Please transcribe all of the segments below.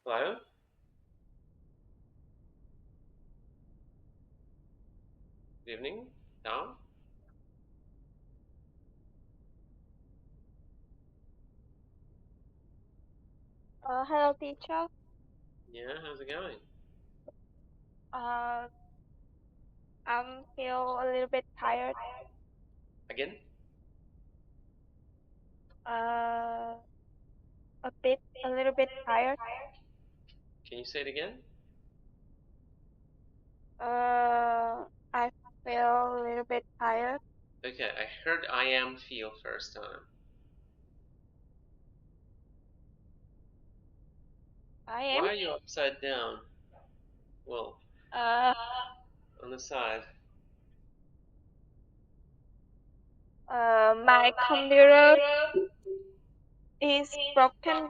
Hello? Good evening, Thao. Hello, teacher. Yeah, how's it going? Uh, I'm feel a little bit tired. Again? Uh, a little bit tired. Can you say it again? I feel a little bit tired. Okay, I heard I am feel first time. I am. Why are you upside down? Well, Uh, on the side. my computer is broken.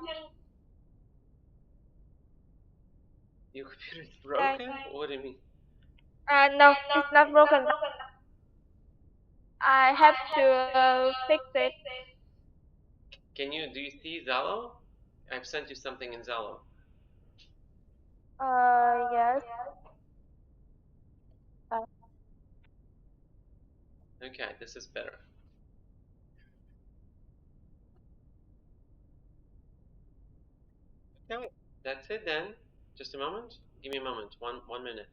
Your computer is Like, broken? What do you mean? no, it's not broken. I have to fix it. Do you see Zalo? I've sent you something in Zalo. Yes. Uh, Okay, this is better. Okay, that's it then. Just a moment. Give me a moment. One minute.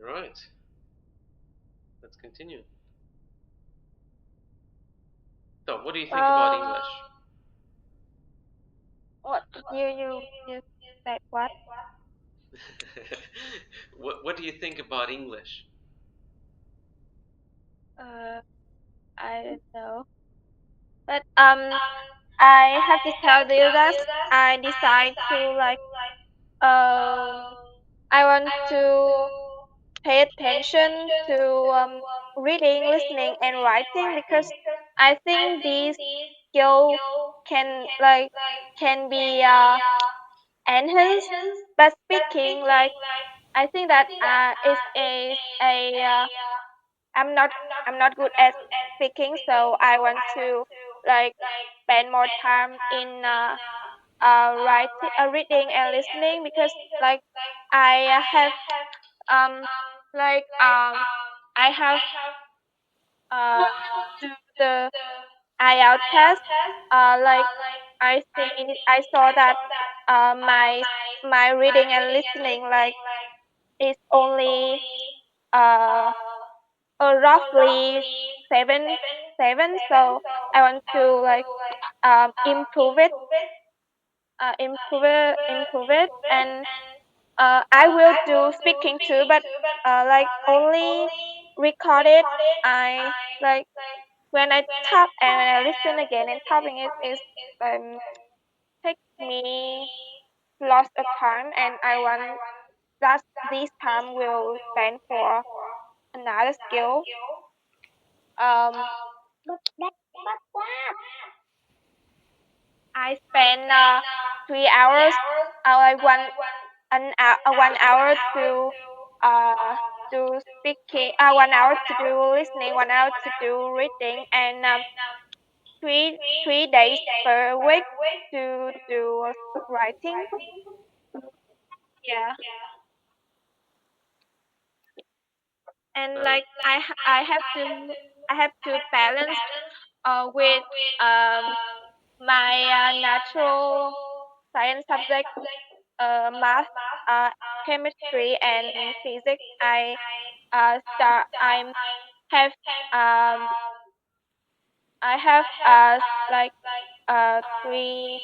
Alright, let's continue. So, what do you think about uh, English? what you said what? What do you think about English? Uh, I don't know. But I have to tell you that I decide to um I want to pay attention to reading, listening, and writing because I think these skill can can be enhanced. But speaking, I think that is a I'm not good at speaking, so I want to like spend more time in writing, reading and listening because I have um like I have uh do the IELTS test. I saw that my reading and listening is only uh roughly seven seven. So I want to improve it, and I will do speaking too, but only record it. I like when I talk and when I listen again, and talking is um take me lots of time, and I want that this time will spend for another skill. Um, I spend 3 hours, like 1 hour to uh do speaking, 1 hour to do listening, 1 hour to do reading, and three days per week to do writing. Yeah, and I have to balance with um, my natural science subject, math, uh, chemistry, and physics. I have um I have like three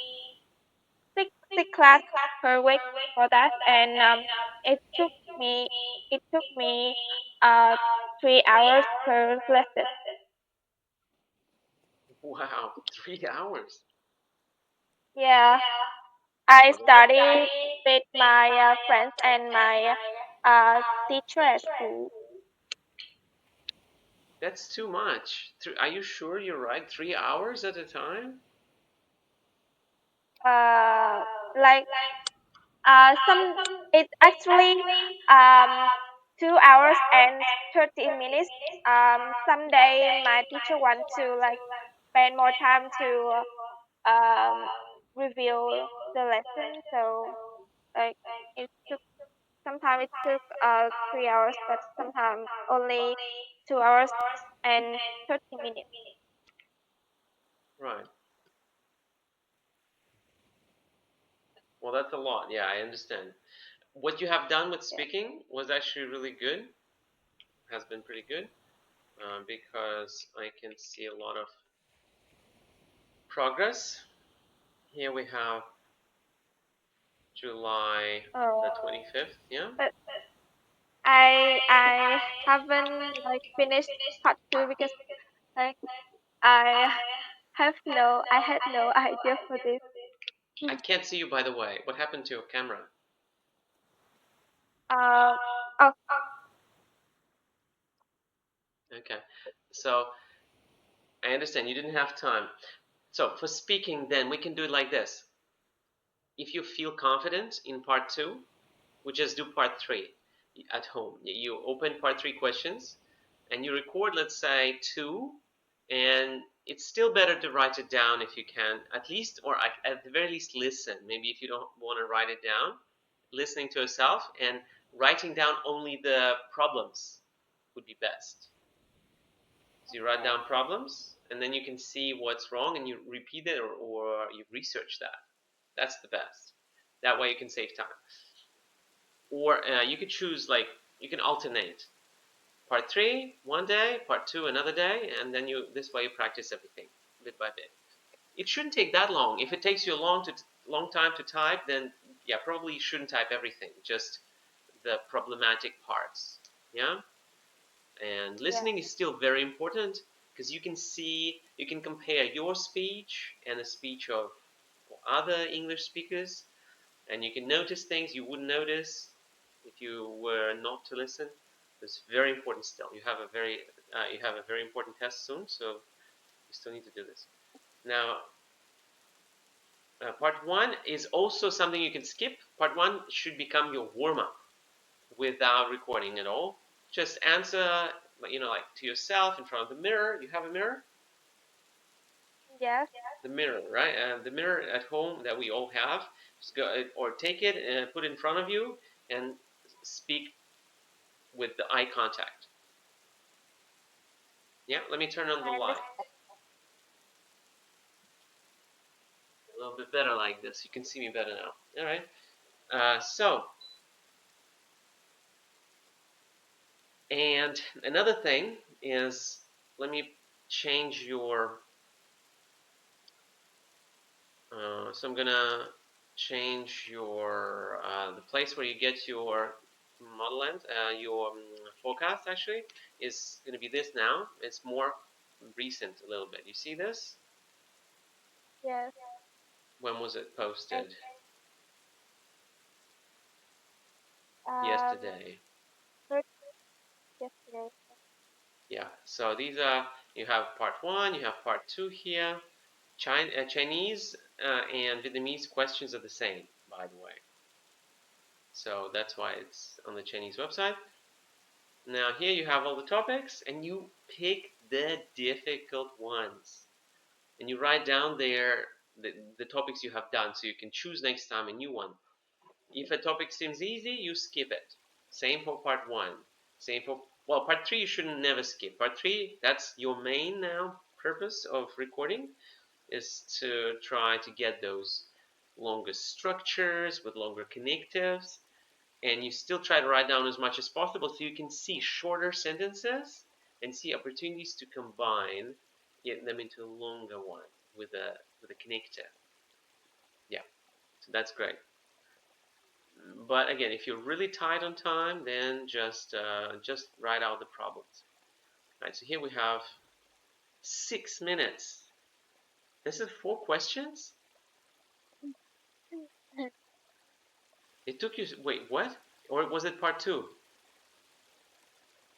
six class per week for that, and it took me it took me uh 3 hours per lesson. Wow, 3 hours. Yeah, I Well, that's, studied with my friends and my teacher at school. that's too much. Are you sure you're right? 3 hours at a time? Uh, like some it's actually um 2 hours and 30 minutes. Someday my teacher want to like spend more time to um review the lesson, so like it took sometimes it took 3 hours, but sometimes only 2 hours and 30 minutes. Right. Well, that's a lot. Yeah, I understand. What you have done with Yeah. speaking was actually really good, has been pretty good, because I can see a lot of progress. Here we have July the Oh, 25th. Yeah. but I haven't like finished part 2 because like I I had no idea for this. I can't see you, by the way. What happened to your camera? Um, oh, Okay. So I understand you didn't have time. So for speaking, then we can do it like this. If you feel confident in part two, we just do part three at home. You open part three questions and you record, let's say, two, and it's still better to write it down if you can, at least, or at the very least, listen. Maybe if you don't want to write it down, listening to yourself and writing down only the problems would be best. So you write down problems and then you can see what's wrong and you repeat it, or you research that. That's the best. That way you can save time. Or you could choose, like, you can alternate part three one day, part two another day, and then you this way you practice everything bit by bit. It shouldn't take that long. If it takes you a long time to type, then yeah, probably you shouldn't type everything, just the problematic parts. Yeah. And yeah, listening is still very important because you can compare your speech and the speech of other English speakers, and you can notice things you wouldn't notice if you were not to listen. It's very important still. You have a very important test soon, so you still need to do this. Now, part one is also something you can skip. Part one should become your warm up without recording at all. Just answer, like to yourself in front of the mirror. You have a mirror, yes, the mirror, right? The mirror at home that we all have. Just go or take it and put it in front of you and speak with the eye contact. Yeah, let me turn on the I light. understand. A little bit better like this. You can see me better now. All right. So, and another thing is, let me change your. So I'm gonna change your the place where you get your model end, your forecast actually is gonna be this now. It's more recent a little bit. You see this? Yes, When was it and posted? um, Yesterday. search yesterday. Yeah. So these are, you have part one, you have part two here. Chinese and Vietnamese questions are the same, by the way. So that's why it's on the Chinese website. Now here you have all the topics and you pick the difficult ones. And you write down there the topics you have done so you can choose next time a new one. If a topic seems easy, you skip it. Same for part one. Same for, well, part three you shouldn't never skip. Part three, that's your main now. purpose of recording is to try to get those longer structures with longer connectives, and you still try to write down as much as possible so you can see shorter sentences and see opportunities to combine them into a longer one with a connector. Yeah, so that's great. But again, if you're really tight on time, then just write out the problems. Right, so here we have 6 minutes. This is 4 questions? It took you, wait, what? Or was it part 2?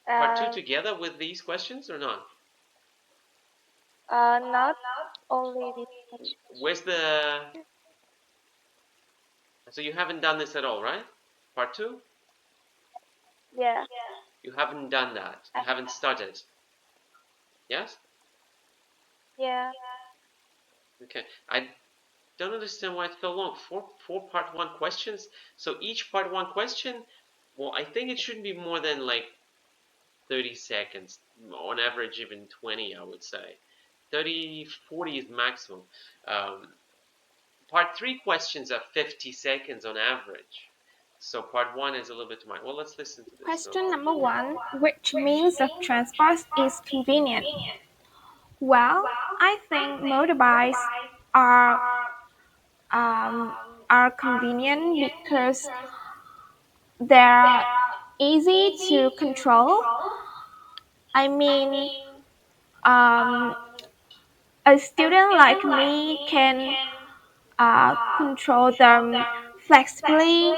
Part 2 together with these questions or not? Not only this question. Where's the... So you haven't done this at all, right? Part 2? Yeah. You haven't done that. You haven't started. Yes? Yeah. Okay. I don't understand why it's so long. Four part 1 questions. So each part 1 question, well, I think it shouldn't be more than like 30 seconds. On average, even 20, I would say. 30, 40 is maximum. Part 3 questions are 50 seconds on average. So part 1 is a little bit too much. Well, let's listen to this. Question number 1. Which means of transport is convenient? Well, I think motorbikes are are convenient because they're easy to control. I mean, um, a student like me can control them flexibly.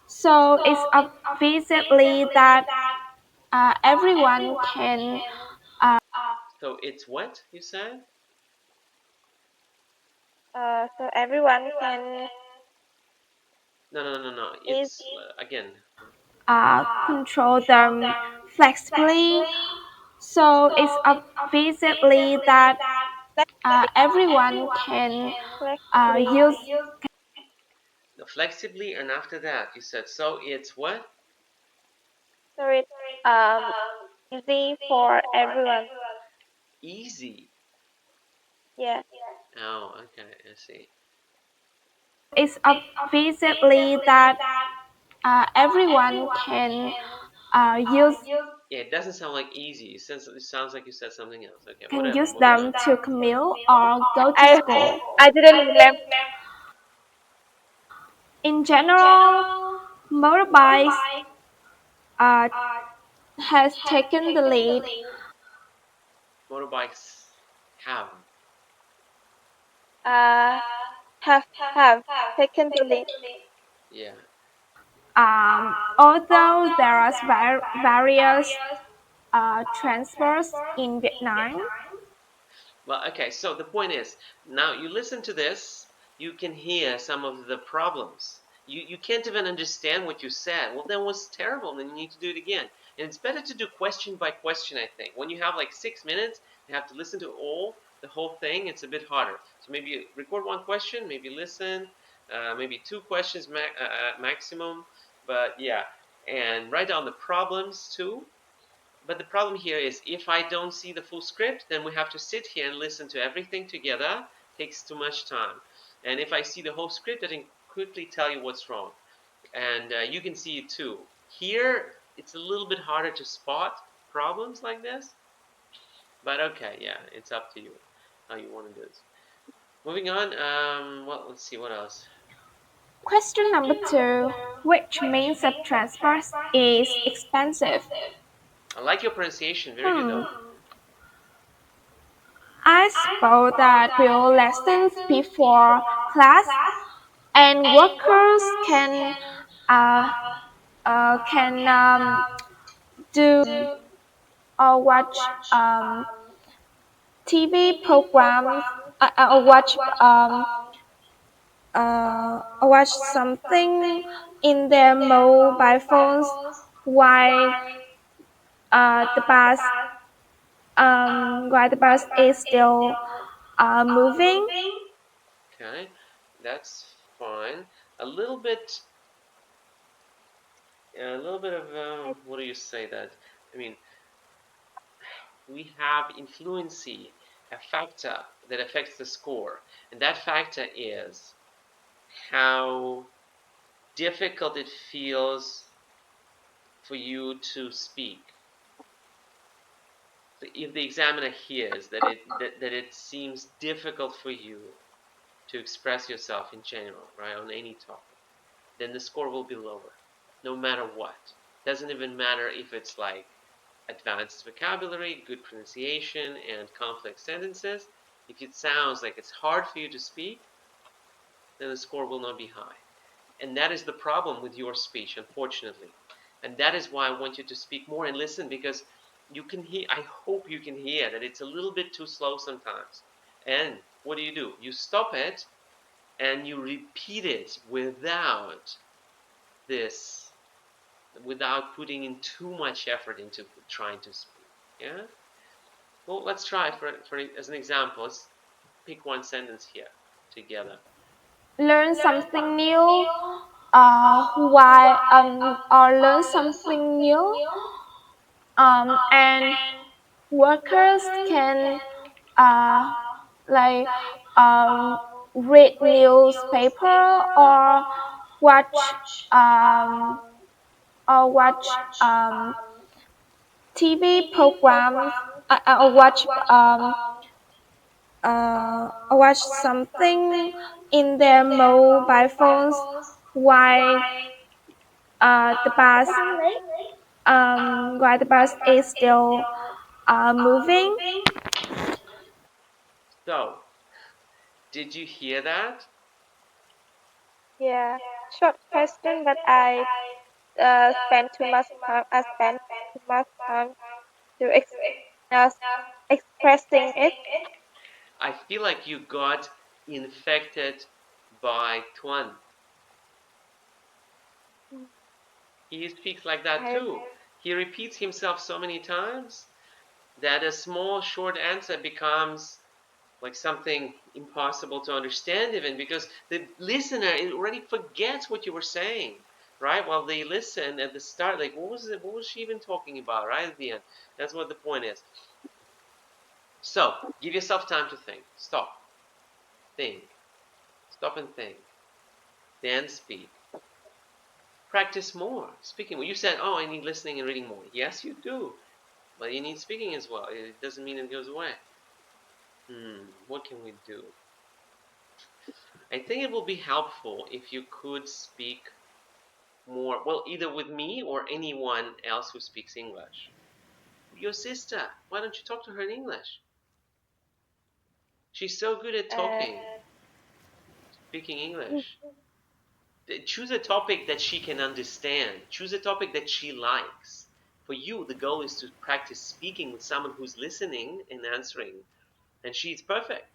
So it's obviously that everyone can. So it's what you said? So everyone can No. is It's again. Control them flexibly. So it's obviously that everyone can flexibly. use. Flexibly, and after that you said so. It's what? So it's um easy for everyone. Easy. Yeah. Oh, okay. I see. It's obviously that everyone can use Yeah, it doesn't sound like easy. It sounds like you said something else. Okay, can whatever. use them to commute or go to I school. I didn't remember. In general, motorbikes uh, has taken the lead. Motorbikes have. Uh have have taken the lead. Yeah. Although there are various transfers in Vietnam. Well, okay, so the point is, now you listen to this, you can hear some of the problems. You can't even understand what you said. Well, that was terrible, and then you need to do it again. And it's better to do question by question, I think. When you have like 6 minutes, you have to listen to the whole thing, it's a bit harder. So maybe you record 1 question, maybe listen, maybe 2 questions maximum. But yeah, and write down the problems too. But the problem here is if I don't see the full script, then we have to sit here and listen to everything together. It takes too much time. And if I see the whole script, I can quickly tell you what's wrong. And you can see it too. Here, it's a little bit harder to spot problems like this. But okay, yeah, it's up to you how you want to do this. Moving on, well, let's see, what else? Question number 2. Which means of transport is expensive? I like your pronunciation, very good though. I suppose that will lessons before class and workers uh, can do or watch TV programs or watch something in their mobile phones while the bus is still moving. Okay, that's fine. A little bit, of what do you say that? I mean, we have influency. a factor that affects the score, and that factor is how difficult it feels for you to speak. So if the examiner hears that it seems difficult for you to express yourself in general, right, on any topic, then the score will be lower, no matter what. Doesn't even matter if it's like advanced vocabulary, good pronunciation, and complex sentences. If it sounds like it's hard for you to speak, then the score will not be high. And that is the problem with your speech, unfortunately. And that is why I want you to speak more and listen, because you can hear, I hope you can hear that it's a little bit too slow sometimes. And what do? You stop it and you repeat it this, without putting in too much effort into trying to speak. Yeah? Well, let's try for as an example. Let's pick one sentence here together. Learn something new. Why or learn something new. And workers can uh, like um, read newspaper watch um, or watch TV programs or watch something in their mobile phones while the bus is still moving. So, did you hear that? Yeah. Short question, but I spend too much time. I spend too much time to uh, expressing it. I feel like you got infected by Tuan. He speaks like that I too. He repeats himself so many times that a small short answer becomes like something impossible to understand, even because the listener already forgets what you were saying, right? While they listen at the start, like what was it? What was she even talking about? Right at the end, that's what the point is. So give yourself time to think. Stop, think, stop and think, then speak. Practice more speaking. Well, you said, "Oh, I need listening and reading more." Yes, you do, but you need speaking as well. It doesn't mean it goes away. What can we do? I think it will be helpful if you could speak more, well, either with me or anyone else who speaks English. Your sister, why don't you talk to her in English? She's so good at uh, talking, speaking English. Choose a topic that she can understand. Choose a topic that she likes. For you, the goal is to practice speaking with someone who's listening and answering, and she's perfect.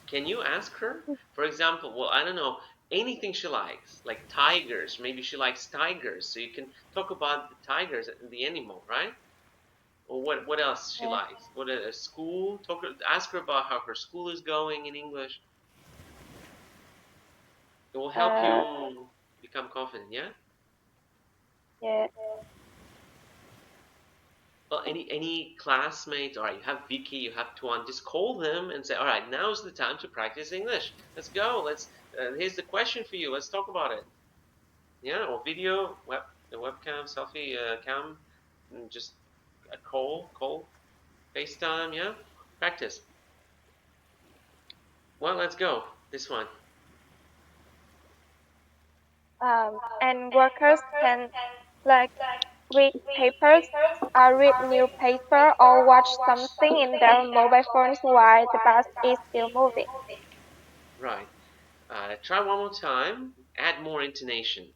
Can you ask her? For example, well, I don't know, anything she likes, like tigers. Maybe she likes tigers, so you can talk about the tigers, the animal, right? Or what else she uh, likes? What a school? Ask her about how her school is going in English. It will help uh, you become confident. Yeah. yeah. Well, any classmates, all right, you have Vicky, you have Tuan, just call them and say, all right, now's the time to practice English. Let's go. Here's the question for you. Let's talk about it. Yeah, or video, the webcam, selfie cam, just a call, FaceTime. Yeah, practice. Well, let's go. This one. And workers can like read papers, read newspaper, or watch something in their mobile phones while the bus is still moving. Right. Try one more time. Add more intonation,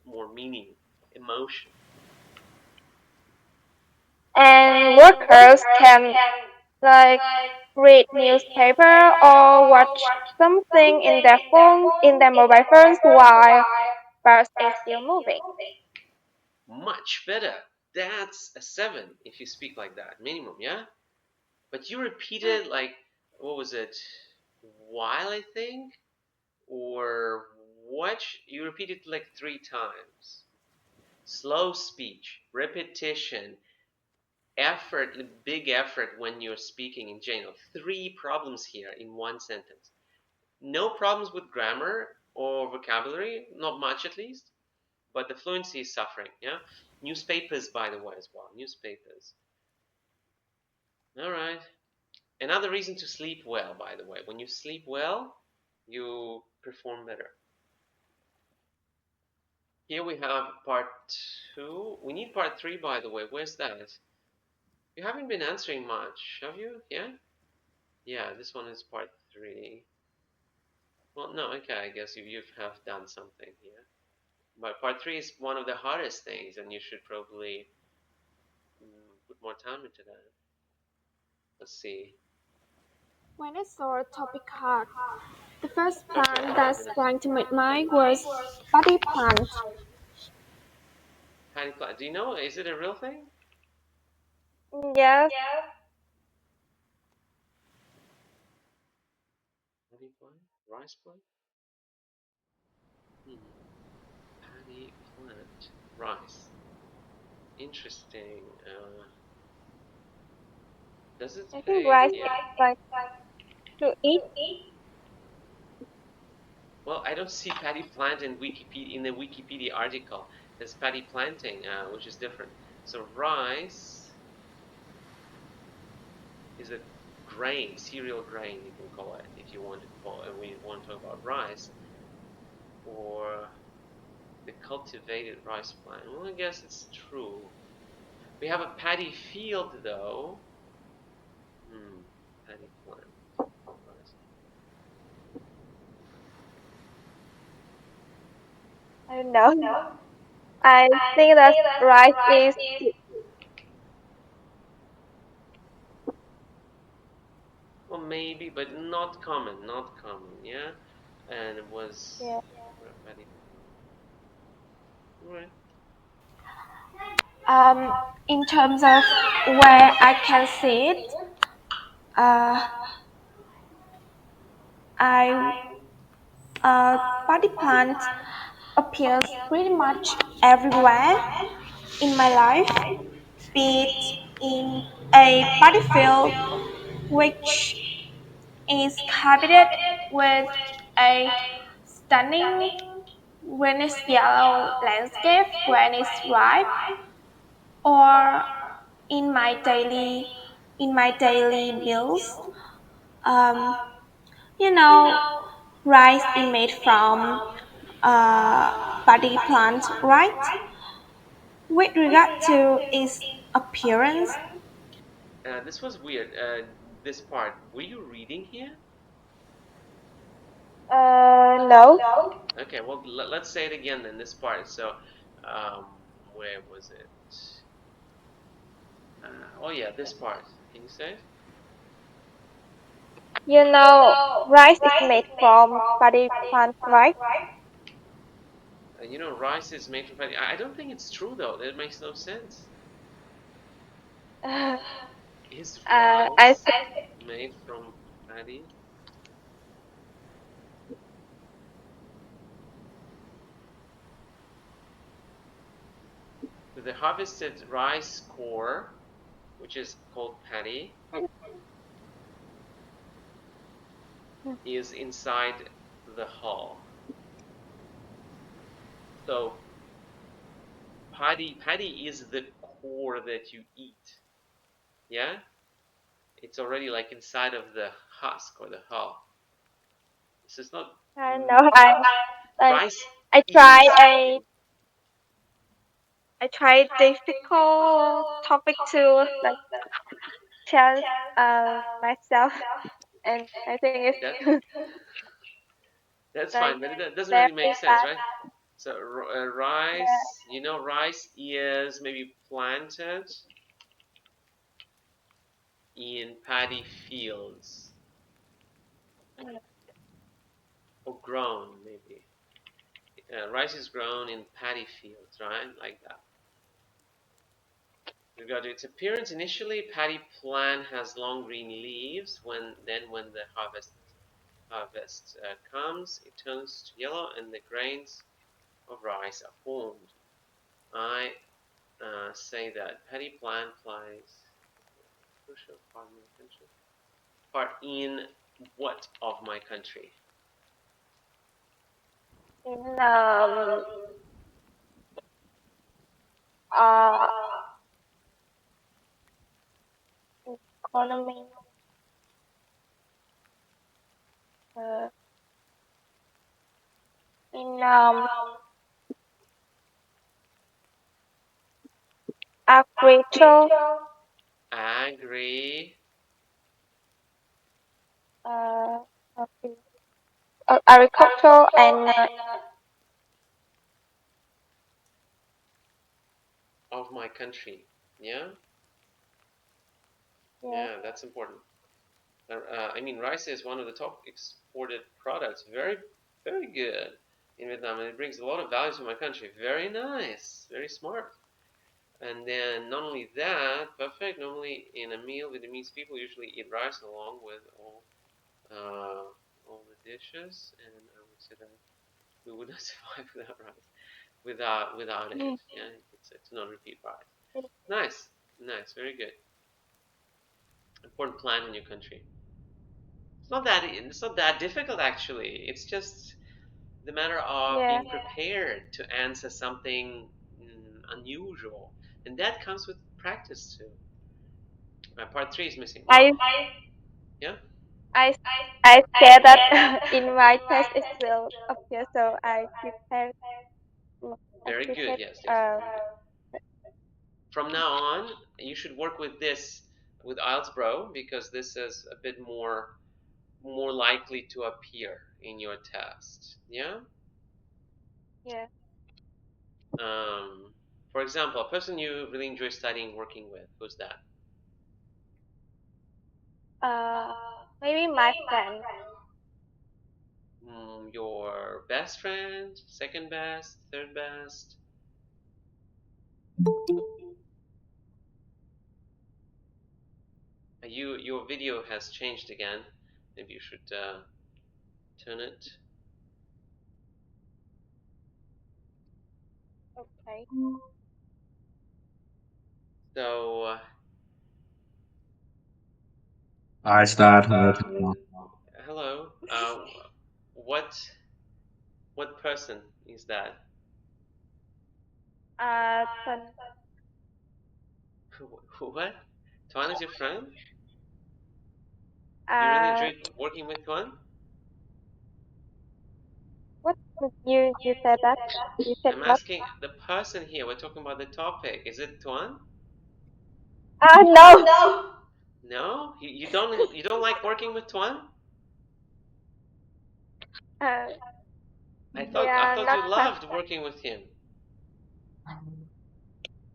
more meaning, emotion. And workers can like read newspaper or watch something in their phones, in their mobile phones while bus is still moving. Much better. That's a 7 if you speak like that, minimum, yeah? But you repeated like, what was it? While, I think? Or watch? You repeated like 3 times. Slow speech, repetition, effort, a big effort when you're speaking in general. 3 problems here in one sentence. No problems with grammar or vocabulary, not much at least, but the fluency is suffering. Yeah, newspapers, by the way, as well. Newspapers. All right. Another reason to sleep well, by the way. When you sleep well, you perform better. Here we have part 2. We need part 3, by the way. Where's that? You haven't been answering much, have you? Yeah? Yeah, this one is part 3. Well, no, okay, I guess you have done something here. But part 3 is one of the hardest things, and you should probably put more time into that. Let's see. When I saw a topic hard, the first Okay, plant I'm that gonna. sprang to my mind was body plant. Paddy plant. Do you know? Is it a real thing? Yes. Paddy plant? Rice plant? Paddy plant. Rice. Interesting. Does it I think say rice here? is like to eat. Well, I don't see paddy plant in Wikipedia in the Wikipedia article. There's paddy planting, which is different. So rice is a grain, cereal grain, you can call it if you want to call it. We want to talk about rice or the cultivated rice plant. Well, I guess it's true. We have a paddy field though. Paddy plant. Rice. I don't know. I think that rice is Well, maybe, but not common. Not common. Yeah, and it was yeah. paddy. All right. In terms of where I can see it, uh, I body plant appears pretty much everywhere in my life, be it in a body field which is carpeted with a stunning greenish yellow landscape when it's ripe, or in my daily meals. Um, you know, rice is made from body plant, right? With regard to its appearance, This was weird. This part. Were you reading here? No. Okay. Well, let's say it again then. This part. So, um, where was it? Oh yeah, this part. Can you say it? Rice is made from body plant, right? Rice is made from paddy. I don't think it's true though. That makes no sense. Uh, Is I rice think made from paddy? The harvested rice core, which is called paddy, is inside the hull. So paddy is the core that you eat. Yeah, it's already like inside of the husk or the hull. This is not I don't know. I rice I try is. a I try difficult topic to like challenge myself, and I think it's That that's like fine, but it doesn't very really make sense, bad. right? So Yeah. rice, rice is maybe planted in paddy fields or grown maybe. Rice is grown in paddy fields, right? Like that. We've got its appearance. Initially, paddy plant has long green leaves. When the harvest comes, it turns to yellow, and the grains of rice are formed. I say that paddy plant flies. crucial part of my country. Part in what of my country? In uh economy, in agriculture, Agri. uh, agriculture and Of my country. Yeah? yeah, Yeah, that's important. I mean, rice is one of the top exported products. Very, very good in Vietnam, and it brings a lot of value to my country. Very nice, very smart. And then not only that, perfect. Normally in a meal, Vietnamese people usually eat rice along with all the dishes, and I would say that we would not survive without rice, without it. mm, Yeah, it's not repeat rice. mm, Nice, nice, very good. Important plant in your country. It's not that difficult actually. It's just the matter of yeah. being prepared to answer something unusual, and that comes with practice too. Part three is missing. Well, I yeah, I I scared that in my test it will appear, so I prepare. I very good. prepare. Yes, yes, very good. From now on, you should work with this with IELTS Bro because this is a bit more likely to appear in your test. Yeah. Yeah. For example, a person you really enjoy studying, working with. Who's that? Uh, Maybe my friend. Your best friend, second best, third best. Your video has changed again. Maybe you should turn it. Okay. So I start with hello. What what person is that? Tuần. What? Tuan is your friend? You really Uh, enjoyed working with Tuan? what did you said that? You said I'm what? asking the person here. We're talking about the topic. Is it Tuan? No. No, you don't like working with Tuan? Uh, I we thought I are thought not you loved classified. working with him.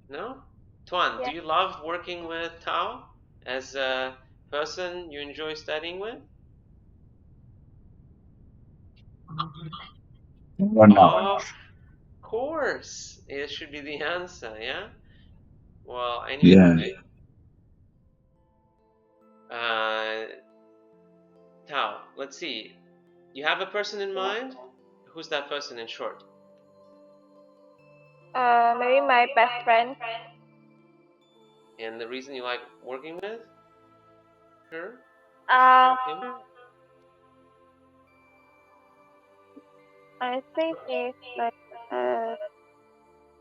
No, Tuan, do Yeah. you love working with Tao as a person you enjoy studying with? 1 hour. Of course, it should be the answer. Yeah. Well, Yeah. anyway, uh, Tao, let's see. You have a person in mind? Who's that person in short? Maybe my best friend. And the reason you like working with her Um, or him? I think it's like uh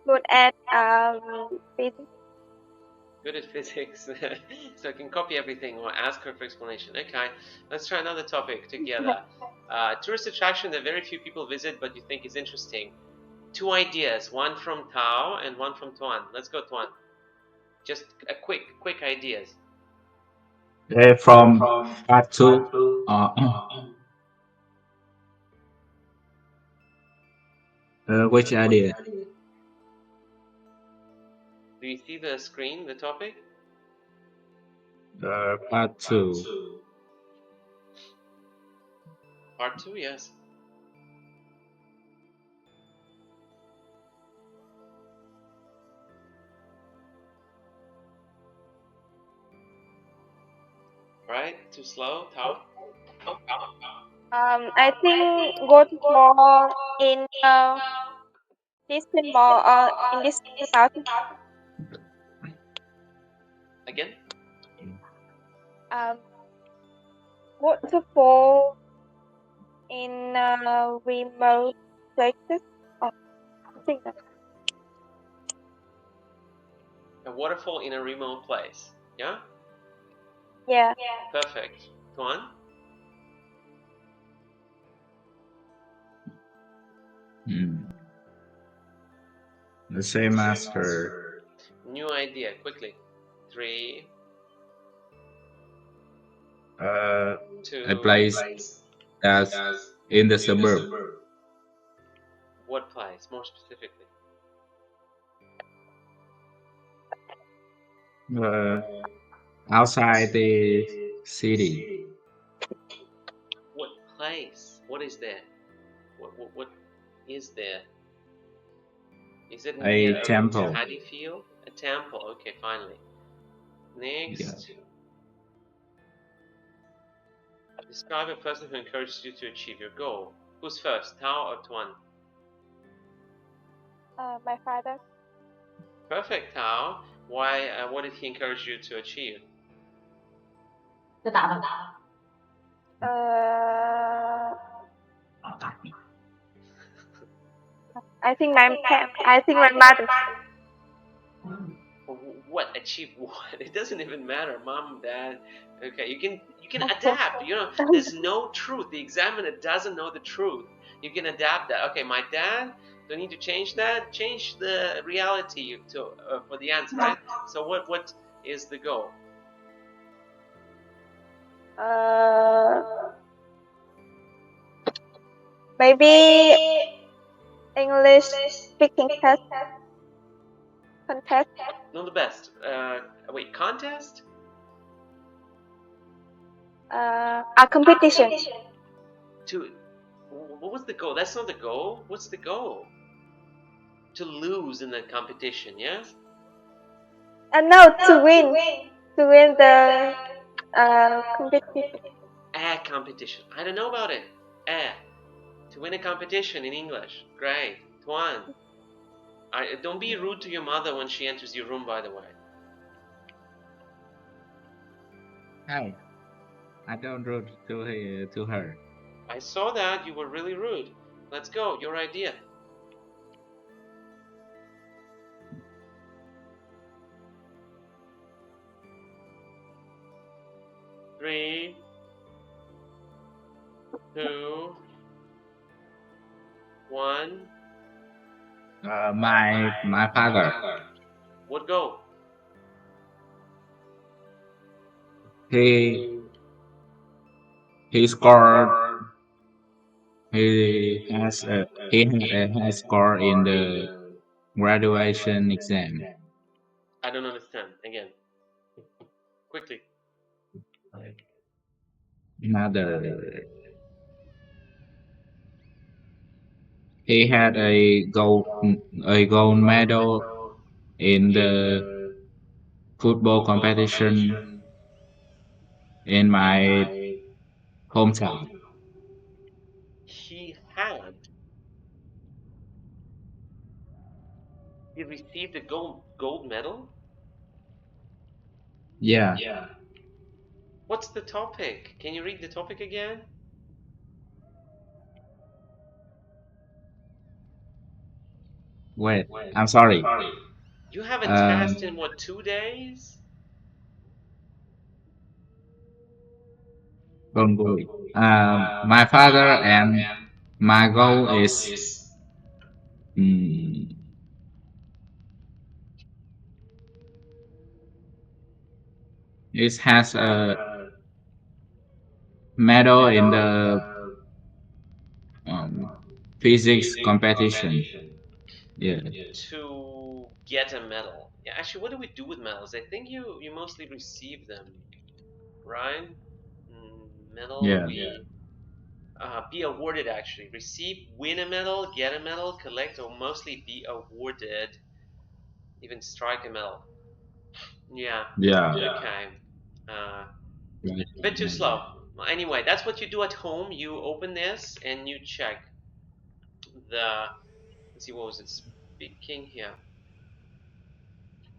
good at physics. Good at physics, so I can copy everything or ask her for explanation. Okay, let's try another topic together. Tourist attraction that very few people visit but you think is interesting. Two ideas, one from Tao and one from Tuan. Let's go, Tuan. Just a quick ideas. From part 2. Which idea? Do you see the screen, the topic? Part 2. Part two, yes. Right? Too slow, Tao? I think good more in this symbol in this about Again? Um, waterfall in remote places. Oh, I think that. A waterfall in a remote place. Yeah? Yeah. Perfect. Thuan? The same as her. New idea, quickly. 3, A 2. place that's in the suburb. What place, more specifically? Outside the city. What place? What is there? What is there? Is it near A temple. paddy field? A temple. Okay, finally. Next. Yeah. Describe a person who encourages you to achieve your goal. Who's first, Thao or Thuan? My father. Perfect, Thao. Why? What did he encourage you to achieve? I think my mother. What? Achieve what? It doesn't even matter, mom, dad. Okay, you can adapt. You know, there's no truth. The examiner doesn't know the truth. You can adapt that. Okay, my dad. Do I need to change that? Change the reality to for the answer, right? So what is the goal? Maybe English speaking test contest. Not the best. Wait, contest? A competition. What was the goal? That's not the goal. What's the goal? To lose in the competition, yes? No, to win. To win the competition. A competition. I don't know about it. To win a competition in English. Great. Thuan. Don't be rude to your mother when she enters your room, by the way. Hey, I don't rude to her. I saw that. You were really rude. Let's go. Your idea. Three, 2, 1. My father. What goal? He scored. He had a high score in the graduation exam. I don't understand. Again. Quickly. Mother. He had a gold medal in the football competition in my hometown. He received a gold medal? Yeah. What's the topic? Can you read the topic again? Wait, I'm sorry. You have a test in what, 2 days? Don't worry. My father and my goal is it has a medal in the physics competition. Yeah. To get a medal. Yeah, actually, what do we do with medals? I think you mostly receive them, right? Medal, Yeah. be awarded, actually. Receive, win a medal, get a medal, collect, or mostly be awarded, even strike a medal. Yeah. Yeah. Okay. A bit too slow. Well, anyway, that's what you do at home. You open this and you check the. Let's see, what was it speaking here?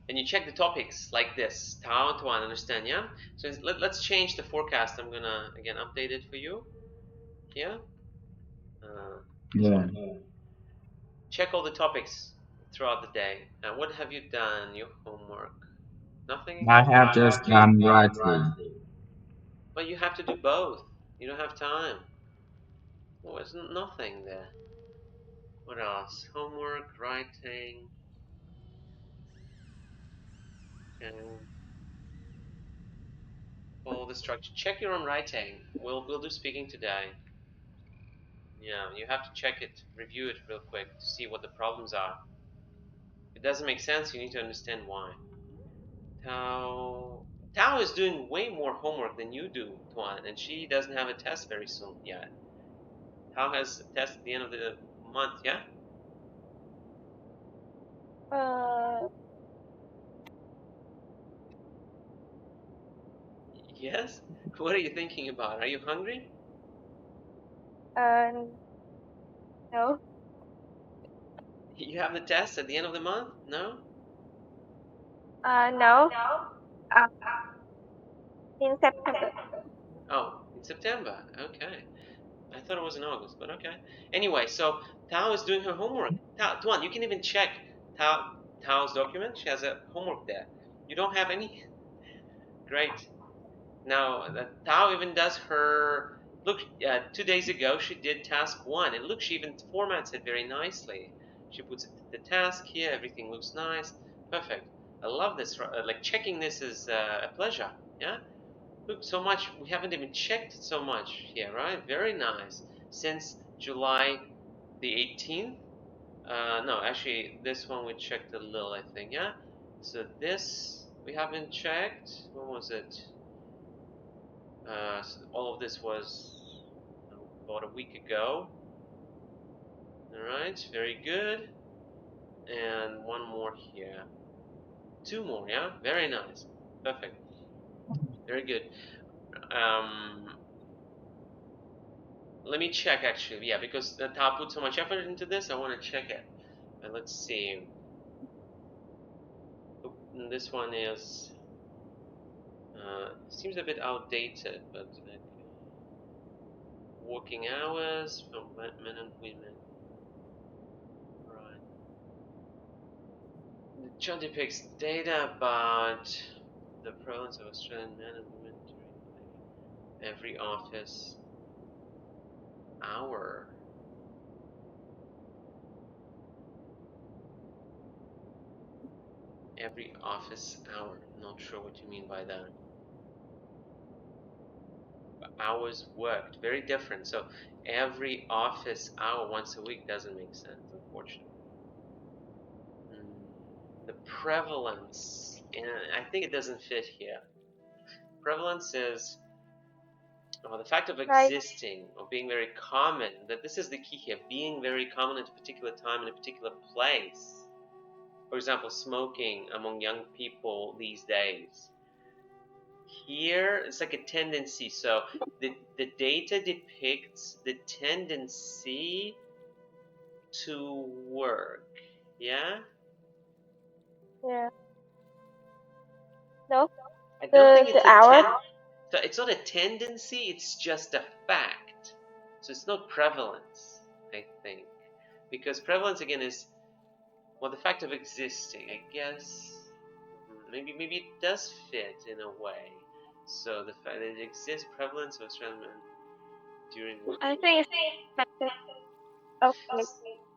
And you check the topics like this. Thao Thuan, understand, yeah? So let's change the forecast. I'm gonna, again, update it for you here. Yeah. Check all the topics throughout the day. What have you done? Your homework? Nothing I again? have just done writing. But you have to do both. You don't have time. Well, there's nothing there. What else? Homework, writing, and follow the structure. Check your own writing. We'll do speaking today. Yeah, you have to check it, review it real quick to see what the problems are. If it doesn't make sense, you need to understand why. Tao Tao is doing way more homework than you do, Tuan, and she doesn't have a test very soon yet. Tao has a test at the end of the month, yeah? Yes? What are you thinking about? Are you hungry? No. You have the test at the end of the month? No? No. Uh, in September. Oh, in September. Okay. I thought it was in August, but okay. Anyway, so Tao is doing her homework. Tuan, you can even check Tao's document. She has a homework there. You don't have any? Great. Now, Tao even does her. Look, 2 days ago she did task 1, and look, she even formats it very nicely. She puts the task here, everything looks nice. Perfect. I love this. Like, checking this is a pleasure. Yeah? Look, so much. We haven't even checked so much here, right? Very nice. Since July the 18th. No, actually, this one we checked a little, I think, yeah? So this we haven't checked. When was it? So all of this was about a week ago. Alright, very good. And one more here. 2 more, yeah? Very nice. Perfect. Very good. Let me check actually, yeah, because Tao put so much effort into this, I want to check it. And let's see. This one is seems a bit outdated, but working hours for men and women. Right. The chart depicts data about the prevalence of Australian men and women during every office hour. Every office hour. Not sure what you mean by that. Hours worked, very different. So every office hour once a week doesn't make sense, unfortunately. The prevalence, and I think it doesn't fit here. Prevalence is the fact of existing or being very common. That this is the key here, being very common at a particular time in a particular place. For example, smoking among young people these days. Here, it's like a tendency. So the data depicts the tendency to work. Yeah? Yeah. No. I don't think it's the hour. So it's not a tendency, it's just a fact. So it's not prevalence, I think. Because prevalence, again, is, well, the fact of existing. I guess maybe it does fit in a way. So the fact that it exists, prevalence of Australian men during work. I think it's okay.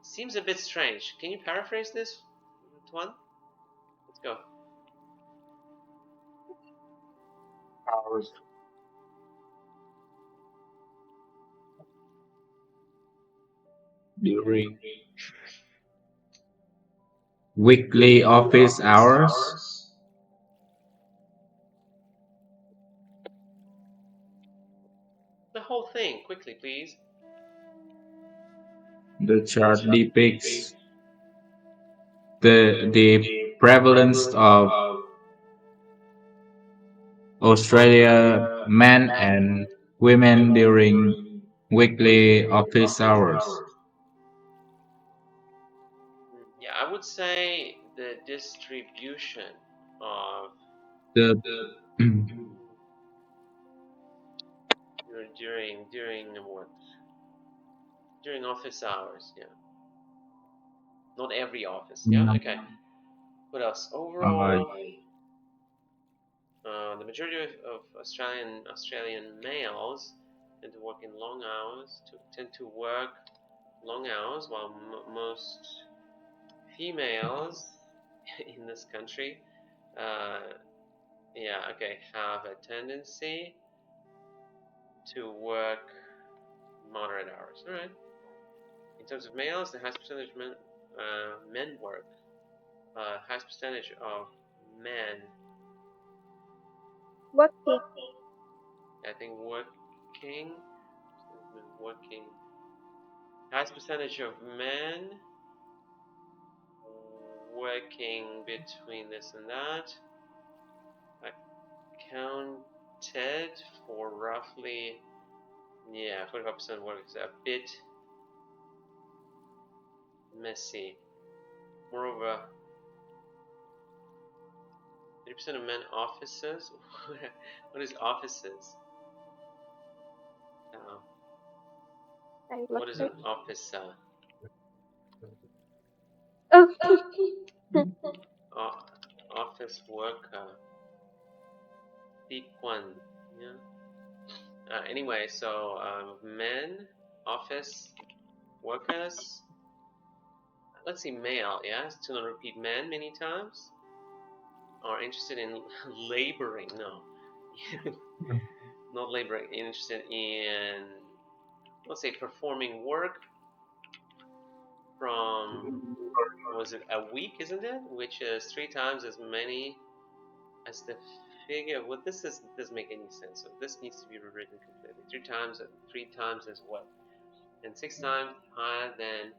Seems a bit strange. Can you paraphrase this, Tuan? Let's go. Hours. During weekly office hours. The whole thing, quickly, please. The chart depicts the prevalence of Australia men and women during weekly office hours. Yeah, I would say the distribution of the during what? During office hours, yeah. Not every office, yeah. Okay. What else? Overall, the majority of Australian males tend to work in long hours. Tend to work long hours, while most females in this country, have a tendency to work moderate hours. All right. In terms of males, the highest percentage of men work. Highest percentage of men, Working. I think, working. Highest percentage of men working between this and that. I counted for roughly, 45% work is a bit messy. Moreover, 30% of men offices. What is offices? What is an officer? Oh. Office worker. One. Yeah. Anyway, so men, office workers. Let's see, male. Yes, to not repeat men many times. Are interested in laboring. No, not laboring. Interested in, let's say, performing work from, was it a week, isn't it? Which is 3 times as many as the figure. Well, this doesn't make any sense. So this needs to be rewritten completely. 3 times as what? And 6 times higher than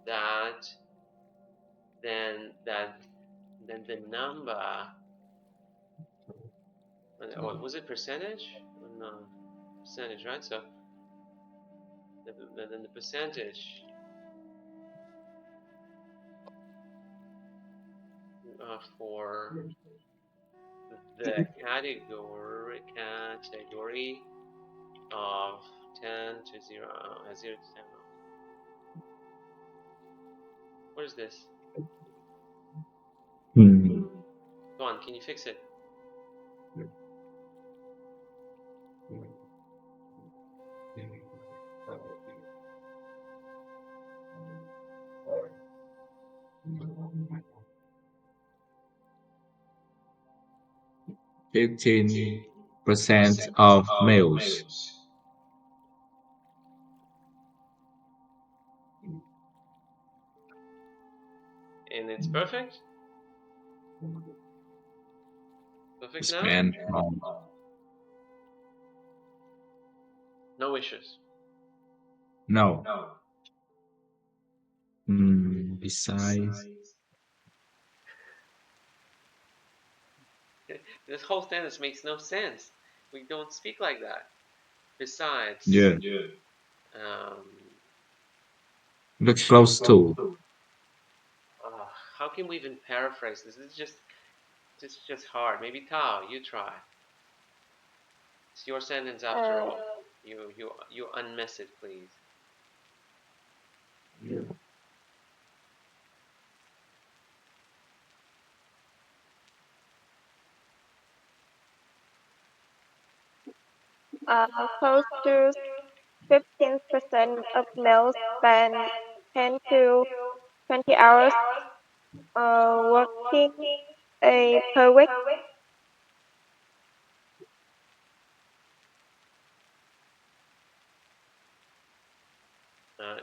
that. Then the number. What was it? Percentage? No, percentage, right? So then the percentage for the category of 10 to 0, 0 to 10. What is this? Go on, can you fix it? 15% of males. And it's perfect? Perfect now? Spend No issues. No. Besides, this whole sentence makes no sense. We don't speak like that. Besides, looks close to. how can we even paraphrase this? It's just hard. Maybe Thao, you try. It's your sentence after all. You unmess it, please. Close to 15% of males spend 10 to 20 hours working per week.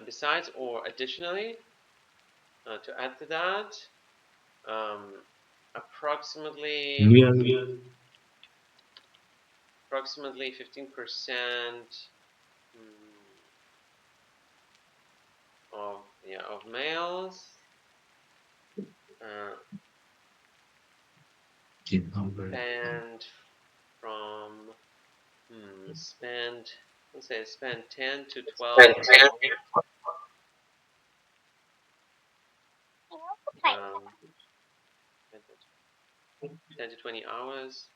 Besides or additionally, to add to that, approximately 15% of males spend 10 to 12 um, 10 to 20 hours.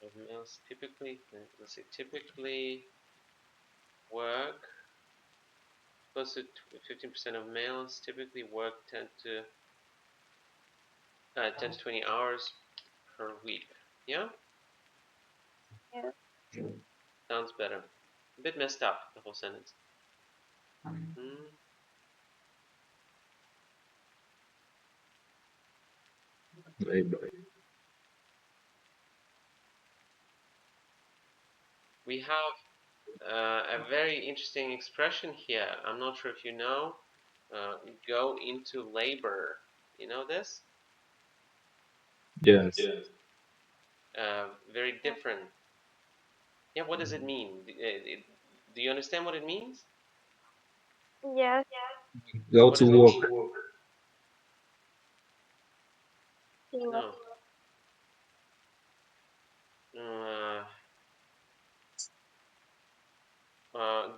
Of males typically, let's say typically work, close to 15% of males typically work 10 to 20 hours per week. Yeah? Yeah. Sounds better. A bit messed up, the whole sentence. We have a very interesting expression here. I'm not sure if you know. Go into labor. You know this? Yes. Very different. Yeah, what does it mean? Do you understand what it means? Yes. Go What to does it work. mean? No.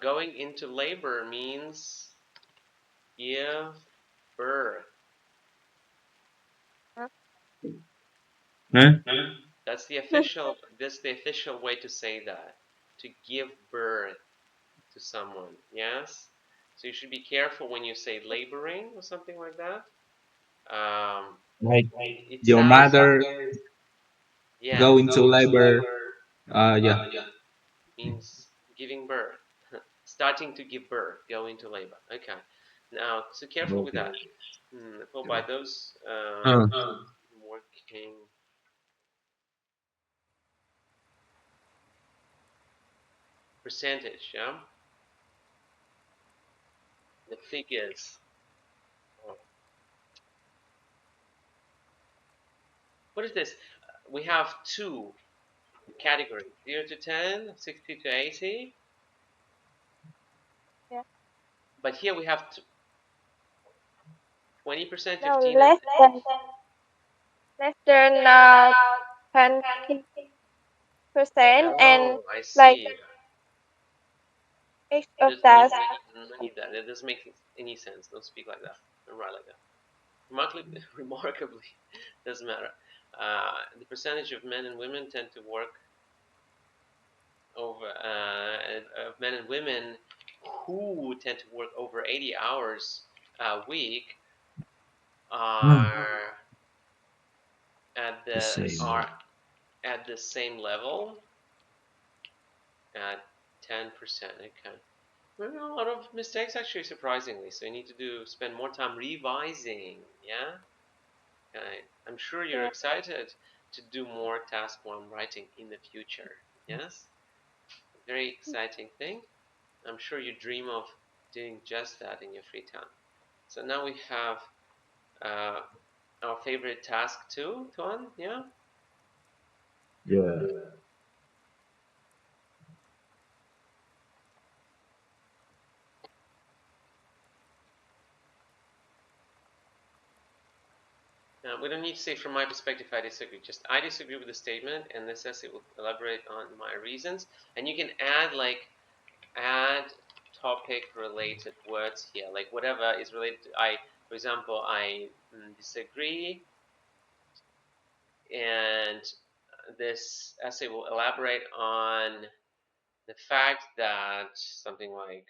Going into labor means give birth. Huh? That's the official. That's the official way to say that. To give birth to someone. Yes. So you should be careful when you say laboring or something like that. Like It your sounds. mother Yeah. going to labor. Yeah. Means giving birth. Starting to give birth. Go into labor. Okay. Now, so careful with that. Followed by those Uh, working. Percentage, yeah? The figures. What is this? We have two categories, 0 to 10, 60 to 80. Yeah. But here we have 20%, No, 15, and less than 20%, and oh, I like see. each of There's that. no need that. It doesn't make any sense. Don't speak like that. Don't write like that. Remarkably, doesn't matter. The percentage of men and women tend to work over of men and women who tend to work over 80 hours a week are at the same. are at the same level at 10%. Okay. Well, a lot of mistakes actually, surprisingly. So you need to spend more time revising. Yeah. Okay. I'm sure you're Yeah. excited to do more task one writing in the future. Yes. Very exciting thing. I'm sure you dream of doing just that in your free time. So now we have our favorite task too, Tuan. Yeah. Yeah. We don't need to say from my perspective I disagree. Just I disagree with the statement, and this essay will elaborate on my reasons. And you can add topic related words here, like whatever is related to for example, I disagree, and this essay will elaborate on the fact that something like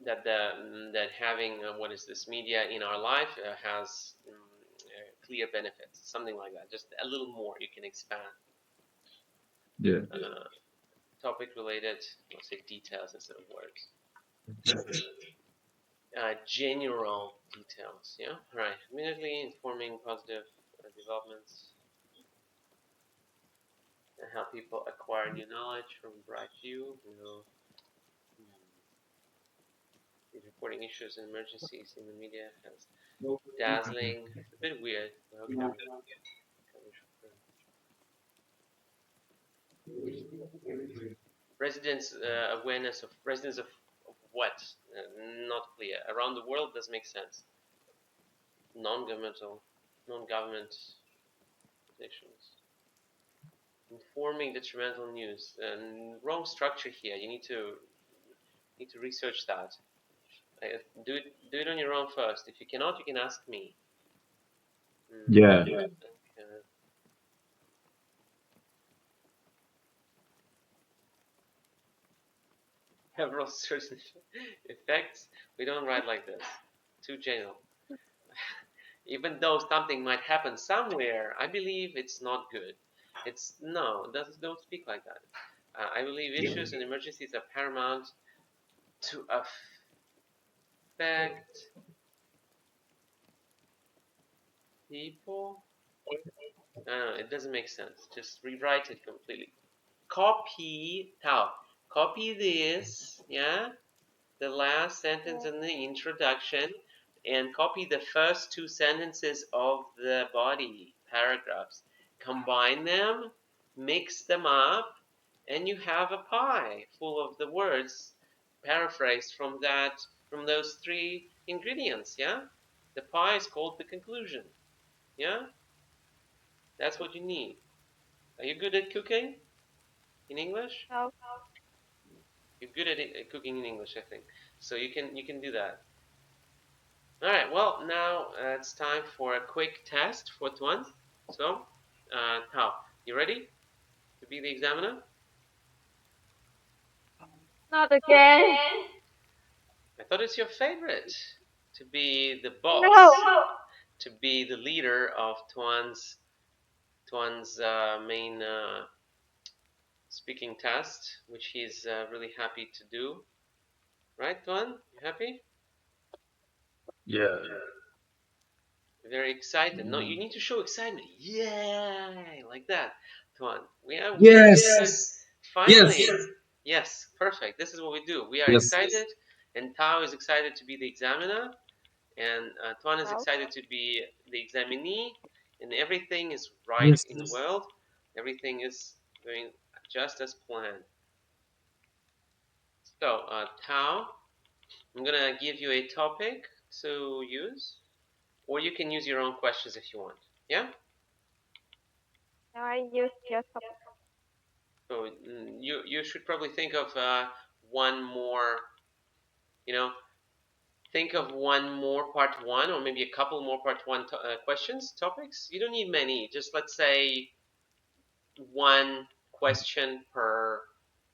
that having what is this media in our life has clear benefits, something like that. Just a little more you can expand. Yeah. Topic related, let's say details instead of words. General details, yeah, right. Immediately informing positive developments and how people acquire new knowledge from a bright view. Reporting issues and emergencies in the media has dazzling. It's a bit weird. Okay. Residents awareness of residents of what? Not clear. Around the world does make sense. Non-government organizations. Informing detrimental news. And wrong structure here. You need to research that. Do it on your own first. If you cannot, you can ask me. Yeah. Okay. Several certain effects. We don't write like this. Too general. Even though something might happen somewhere, I believe it's not good. Don't speak like that. I believe issues and emergencies are paramount to affect people. It doesn't make sense. Just rewrite it completely. Copy, Tao. Copy this, yeah, the last sentence in the introduction, and copy the first two sentences of the body paragraphs. Combine them, mix them up, and you have a pie full of the words paraphrased from those three ingredients, yeah? The pie is called the conclusion, yeah? That's what you need. Are you good at cooking in English? No. You're good at cooking in English, I think. So you can do that. All right. Well, now it's time for a quick test for Tuan. So, Tao, you ready to be the examiner? Not again. I thought it's your favorite to be the boss, No. to be the leader of Tuan's main speaking test, which he's really happy to do. Right, Tuan? You happy? Yeah. Very excited. No, you need to show excitement. Yay! Like that. Tuan. We are Yes. finally. Yes. Yes, perfect. This is what we do. We are Yes. excited, and Tao is excited to be the examiner, and Tuan is No. excited to be the examinee, and everything is right Yes. in the world. Everything is going just as planned. So, Tao, I'm gonna give you a topic to use, or you can use your own questions if you want. Yeah? Now I use your topic. So you should probably think of one more, you know, think of one more part one, or maybe a couple more part one questions, topics. You don't need many. Just let's say one question per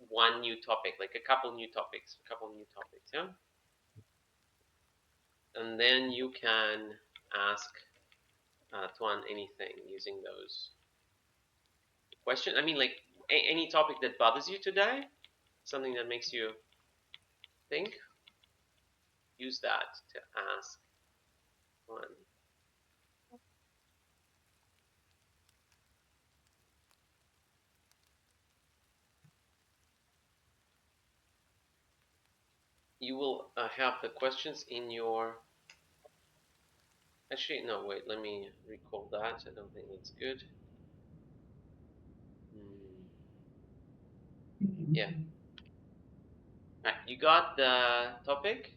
one new topic, like a couple new topics, yeah. And then you can ask Tuan anything using those questions. I mean, like any topic that bothers you today, something that makes you think. Use that to ask one. You will have the questions in your. Actually, no, wait, let me recall that. I don't think that's good. Yeah. Right, you got the topic?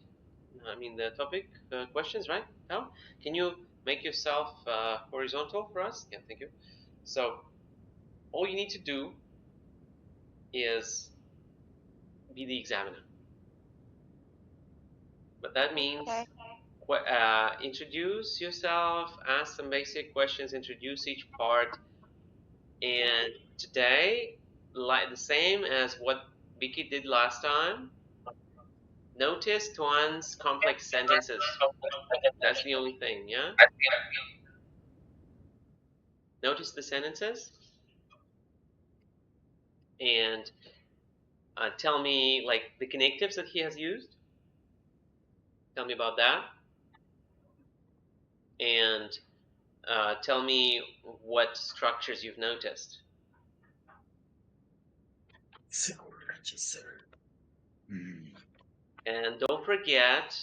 I mean, the topic questions, right? Now, can you make yourself horizontal for us? Yeah, thank you. So, all you need to do is be the examiner. But that means Okay. introduce yourself, ask some basic questions, introduce each part. And today, like the same as what Vicky did last time, notice Tuan's complex sentences. That's the only thing, yeah? Notice the sentences and tell me like the connectives that he has used. Tell me about that. And tell me what structures you've noticed. And don't forget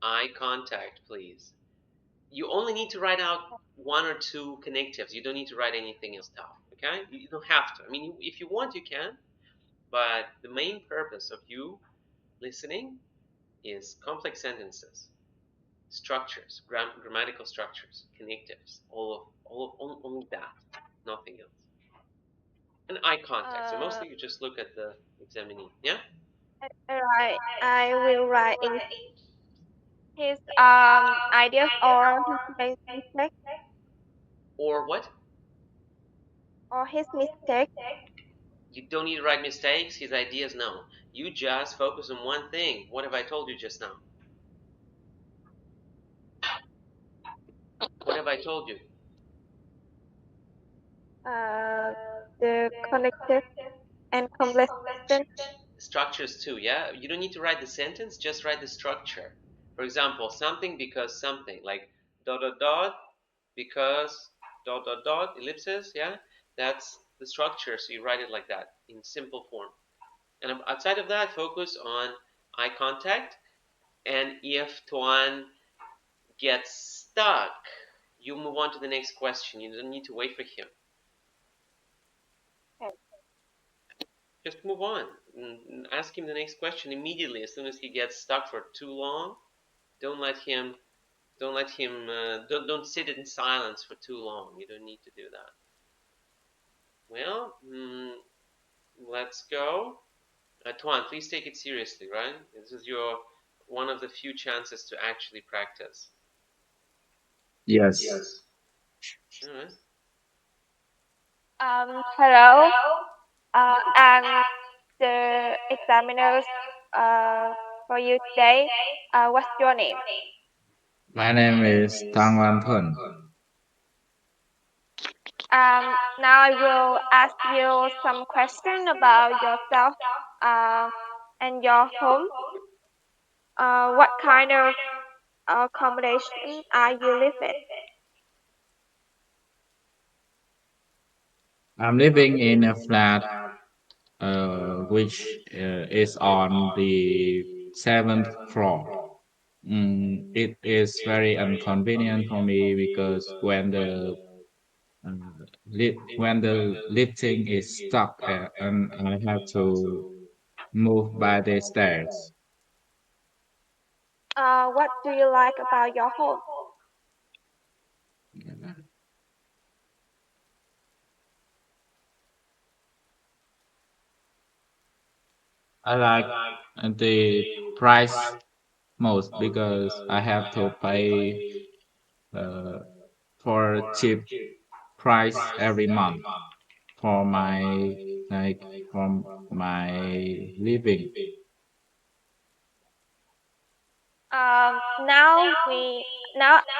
eye contact, please. You only need to write out one or two connectives. You don't need to write anything else down, okay? You don't have to. I mean, if you want, you can. But the main purpose of you listening is complex sentences, structures, grammatical structures, connectives, only that, nothing else. And eye contact. So mostly you just look at the examinee. Yeah? Right. I will write in his ideas or his mistake Or what? or his mistake. You don't need to write mistakes, his ideas, no. You just focus on one thing. What have I told you just now? What have I told you? The connected and complex sentence. Structures too, yeah? You don't need to write the sentence, just write the structure. For example, something because something, like dot dot dot because dot dot dot ellipsis, yeah? That's the structure, so you write it like that in simple form. And outside of that, focus on eye contact. And if Tuan gets stuck, you move on to the next question. You don't need to wait for him. Okay. Just move on. And ask him the next question immediately as soon as he gets stuck for too long. Don't let him. Don't sit in silence for too long. You don't need to do that. Well, let's go. Tuan, please take it seriously, right? This is your one of the few chances to actually practice. Yes. All right. Hello. And the examiners for you today. What's your name? My name is Thao Thuan. Now I will ask you some question about yourself and your home. What kind of accommodation are you living? I'm living in a flat which is on the seventh floor. It is very inconvenient for me because when the lifting is stuck and I have to move by the stairs. What do you like about your home? I like the price most because I have to pay uh, for cheap price every month for my like from my living. Now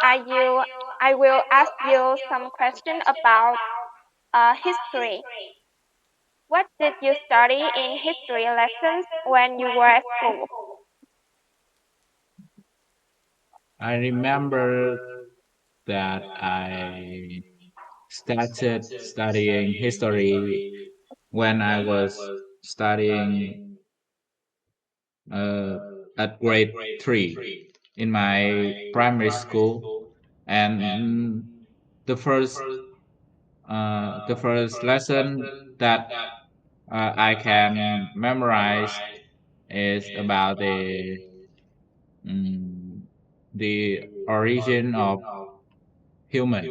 I will ask you some question about history. What did you study in history lessons when you were at school? I remember that I started studying history when I was studying uh, at grade 3 in my primary school, and the first the first lesson that I can memorize is about mm, the origin of human.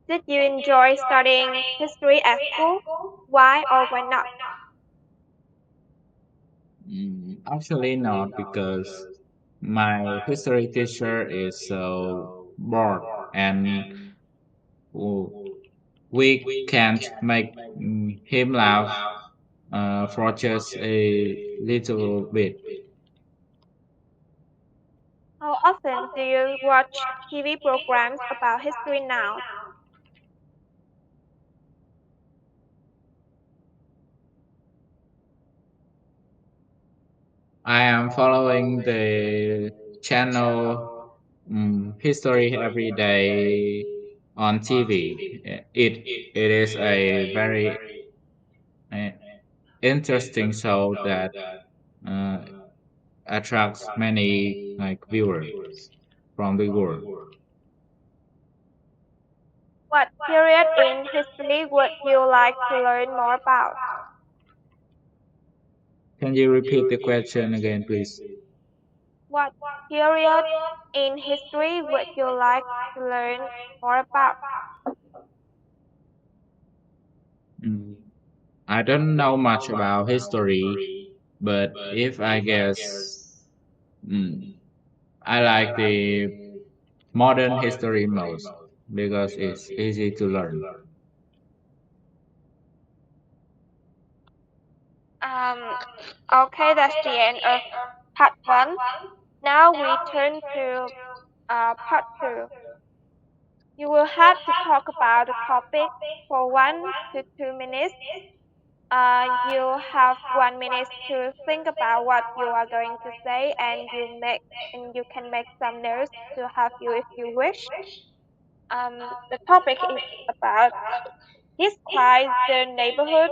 Did you enjoy studying history at school? Why or why not? Actually, not because my history teacher is so bored and w- we can't make him laugh for just a little bit. How often do you watch TV programs about history now? I am following the channel History Every Day on TV. It is a very uh, interesting show that uh, attracts many like viewers from the world. What period in history would you like to learn more about? Can you repeat the question again, please? What period in history would you like to learn more about? I don't know much about history, but if I guess, mm, I like the modern history most because it's easy to learn. Um, okay, that's the end of part one. Now we turn to part two. You will have to talk about the topic for 1 to 2 minutes. You have 1 minute to think about what you are going to say, and you can make some notes to help you if you wish. The topic is about describe the neighborhood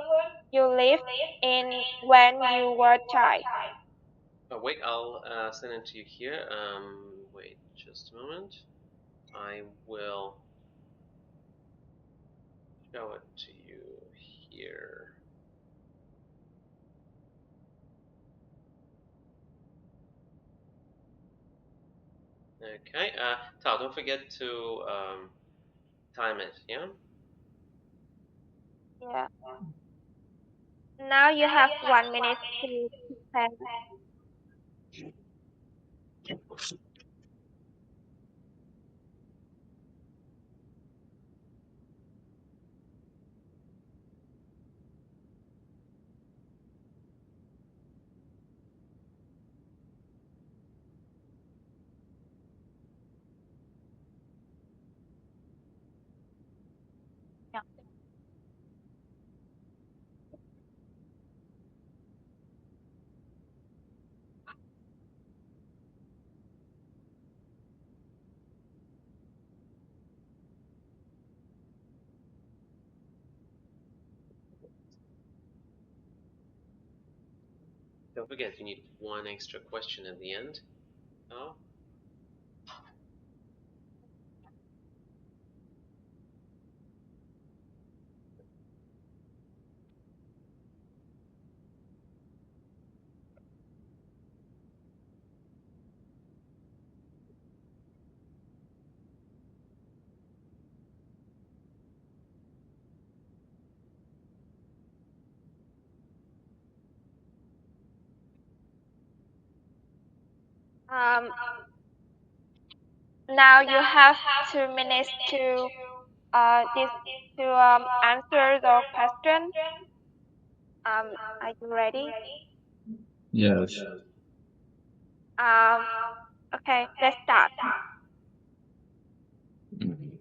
you lived in when you were a child. Oh, wait, I'll send it to you here. Wait just a moment. I will show it to you here. Okay, Tao, don't forget to time it, yeah? Yeah. Now you have 1 minute to prepare. Yeah. Don't forget, you need one extra question at the end. Oh, Um, Now you have 2 minutes to this to answer the question. Are you ready? Yes. Um, okay, let's start. Mm.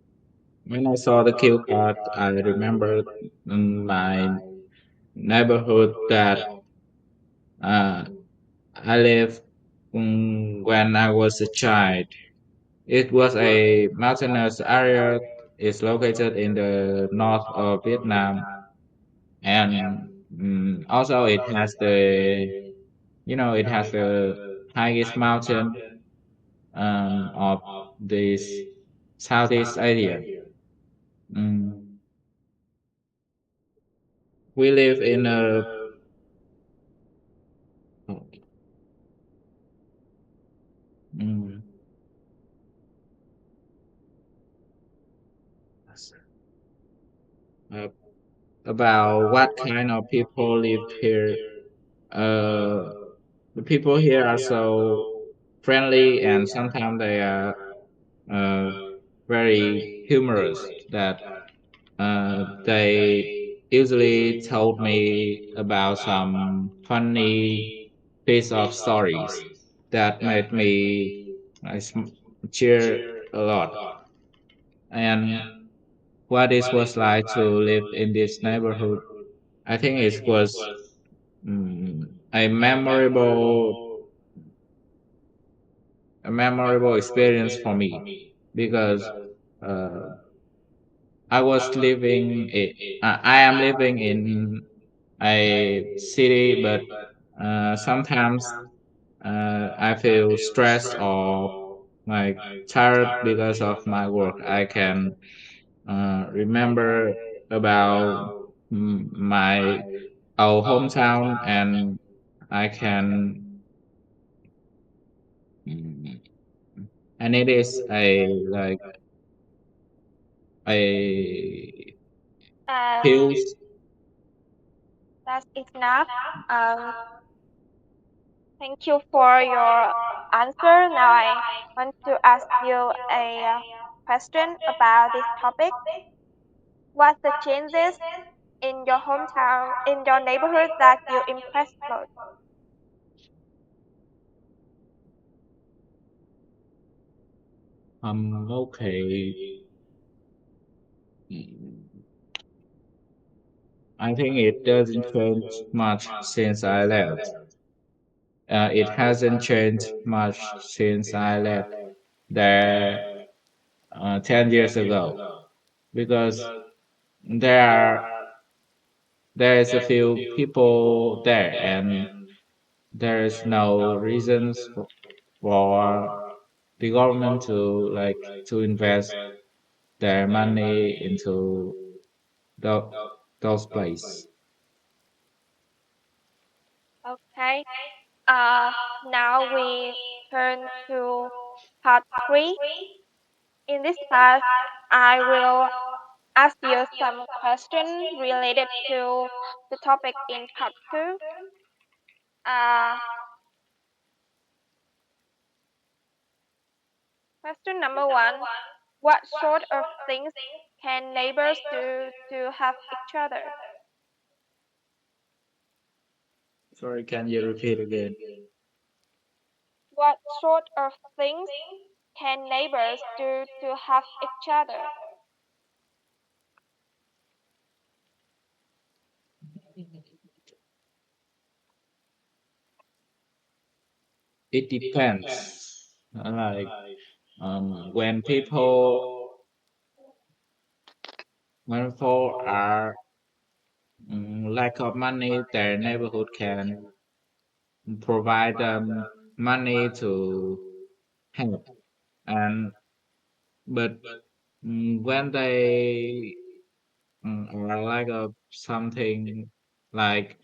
When I saw the cue card, I remembered my neighborhood that uh, I lived when I was a child. It was a mountainous area. It's located in the north of Vietnam, and also it has the highest mountain of this Southeast Asia. Mm, we live in a mm, uh, about what kind of people live here. Uh, the people here are so friendly, and sometimes they are uh, very humorous that they usually told me about some funny piece of stories that made me uh, sm- cheer a lot. And what it was like to live in this neighborhood, I think it was a memorable experience for me because uh, I was living it. I am living in a city, but sometimes I feel stressed or like tired because of my work. I can remember about my our hometown, and I can, mm, and it is a like a Uh, hills. That's enough. Um, Thank you for your answer. Now I want to ask you a question about this topic. What's the changes in your hometown, in your neighborhood that you impressed most? Okay. I think it doesn't change much since I left. It hasn't changed much since I left there 10 years ago because there are there is a few people there and there is no reasons for the government to invest their money into the, those places. Okay. Now we turn to part three. In this part, I will ask you some questions related to the topic in part two. Uh, Question number one. What sort of things can neighbors do to help each other? Sorry, can you repeat again? What sort of things can neighbors do to help each other? It depends. When people are lack of money, their neighborhood can provide them money to help. And but when they are like of something like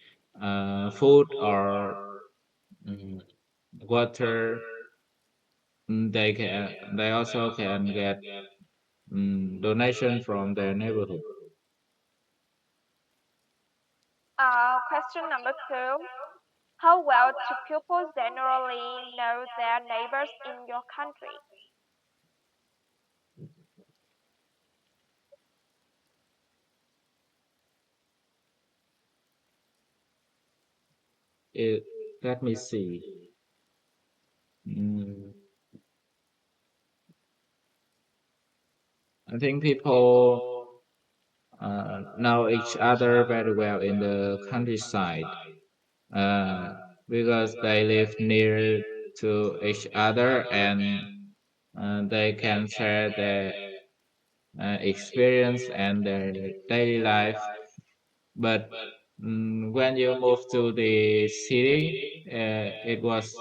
food or mm, water, they also can get donation from their neighborhood. Question number two. How well do people generally know their neighbors in your country? It, let me see. Mm, I think people know each other very well in the countryside uh, because they live near to each other and they can share their experience and their daily life. But when you move to the city, it was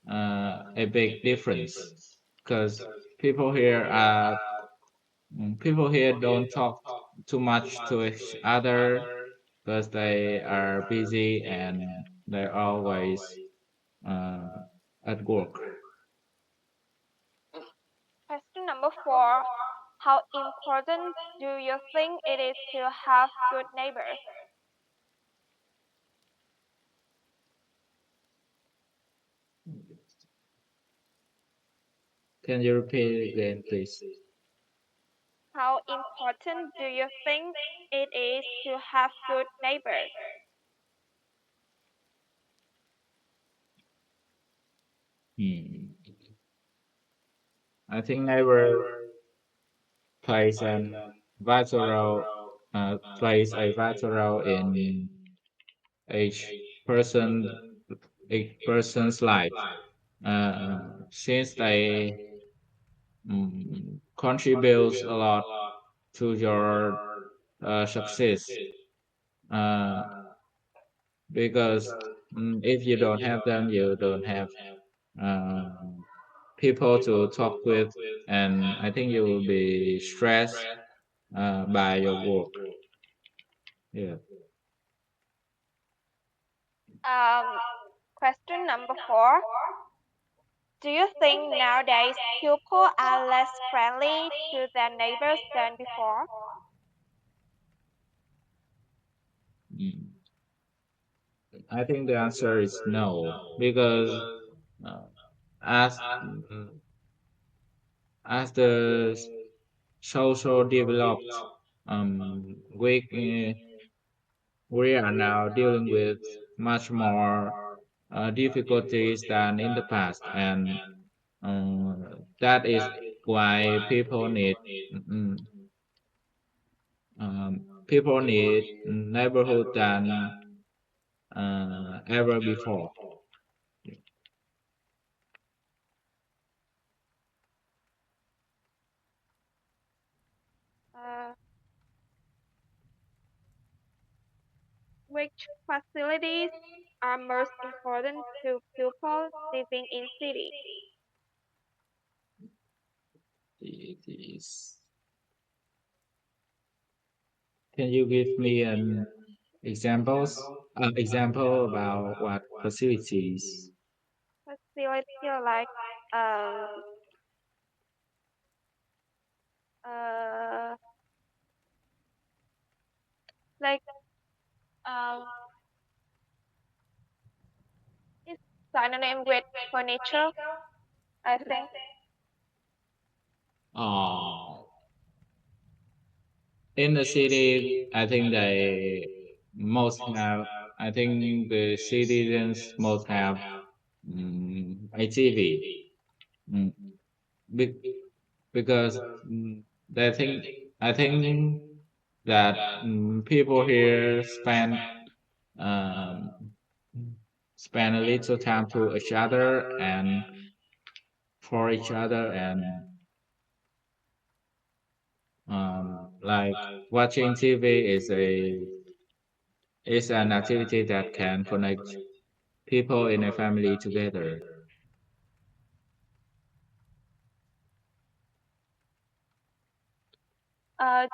a big difference because people here are people here don't talk too much to each other because they are busy and they're always uh, at work. Question number four. How important do you think it is to have good neighbors? Can you repeat again, please? How important do you think it is to have good neighbors? Hmm. I think neighbor plays an vital role, plays a vital role in each person, each person's life, since they contributes a lot to your success. Uh, because if you don't have them, you don't have um, people to talk with, and I think you will be stressed by your work. Yeah. Um, Question number four. Do you think nowadays people are less friendly to their neighbors than before? Mm. I think the answer is no, because uh, as as the social developed, we are now dealing with much more difficulties than in the past, and that is why people need neighborhood than ever before. Uh, which facilities are most important to people living in city? It is. Can you give me an example about what facilities? Facility like um uh like um it's synonym with furniture, I think. Oh, in the city, I think they most have. I think the citizens most have a TV. Mm, be- because they think I think that people here um, spend a little time to each other and for each other, and like watching TV is an activity that can connect people in a family together.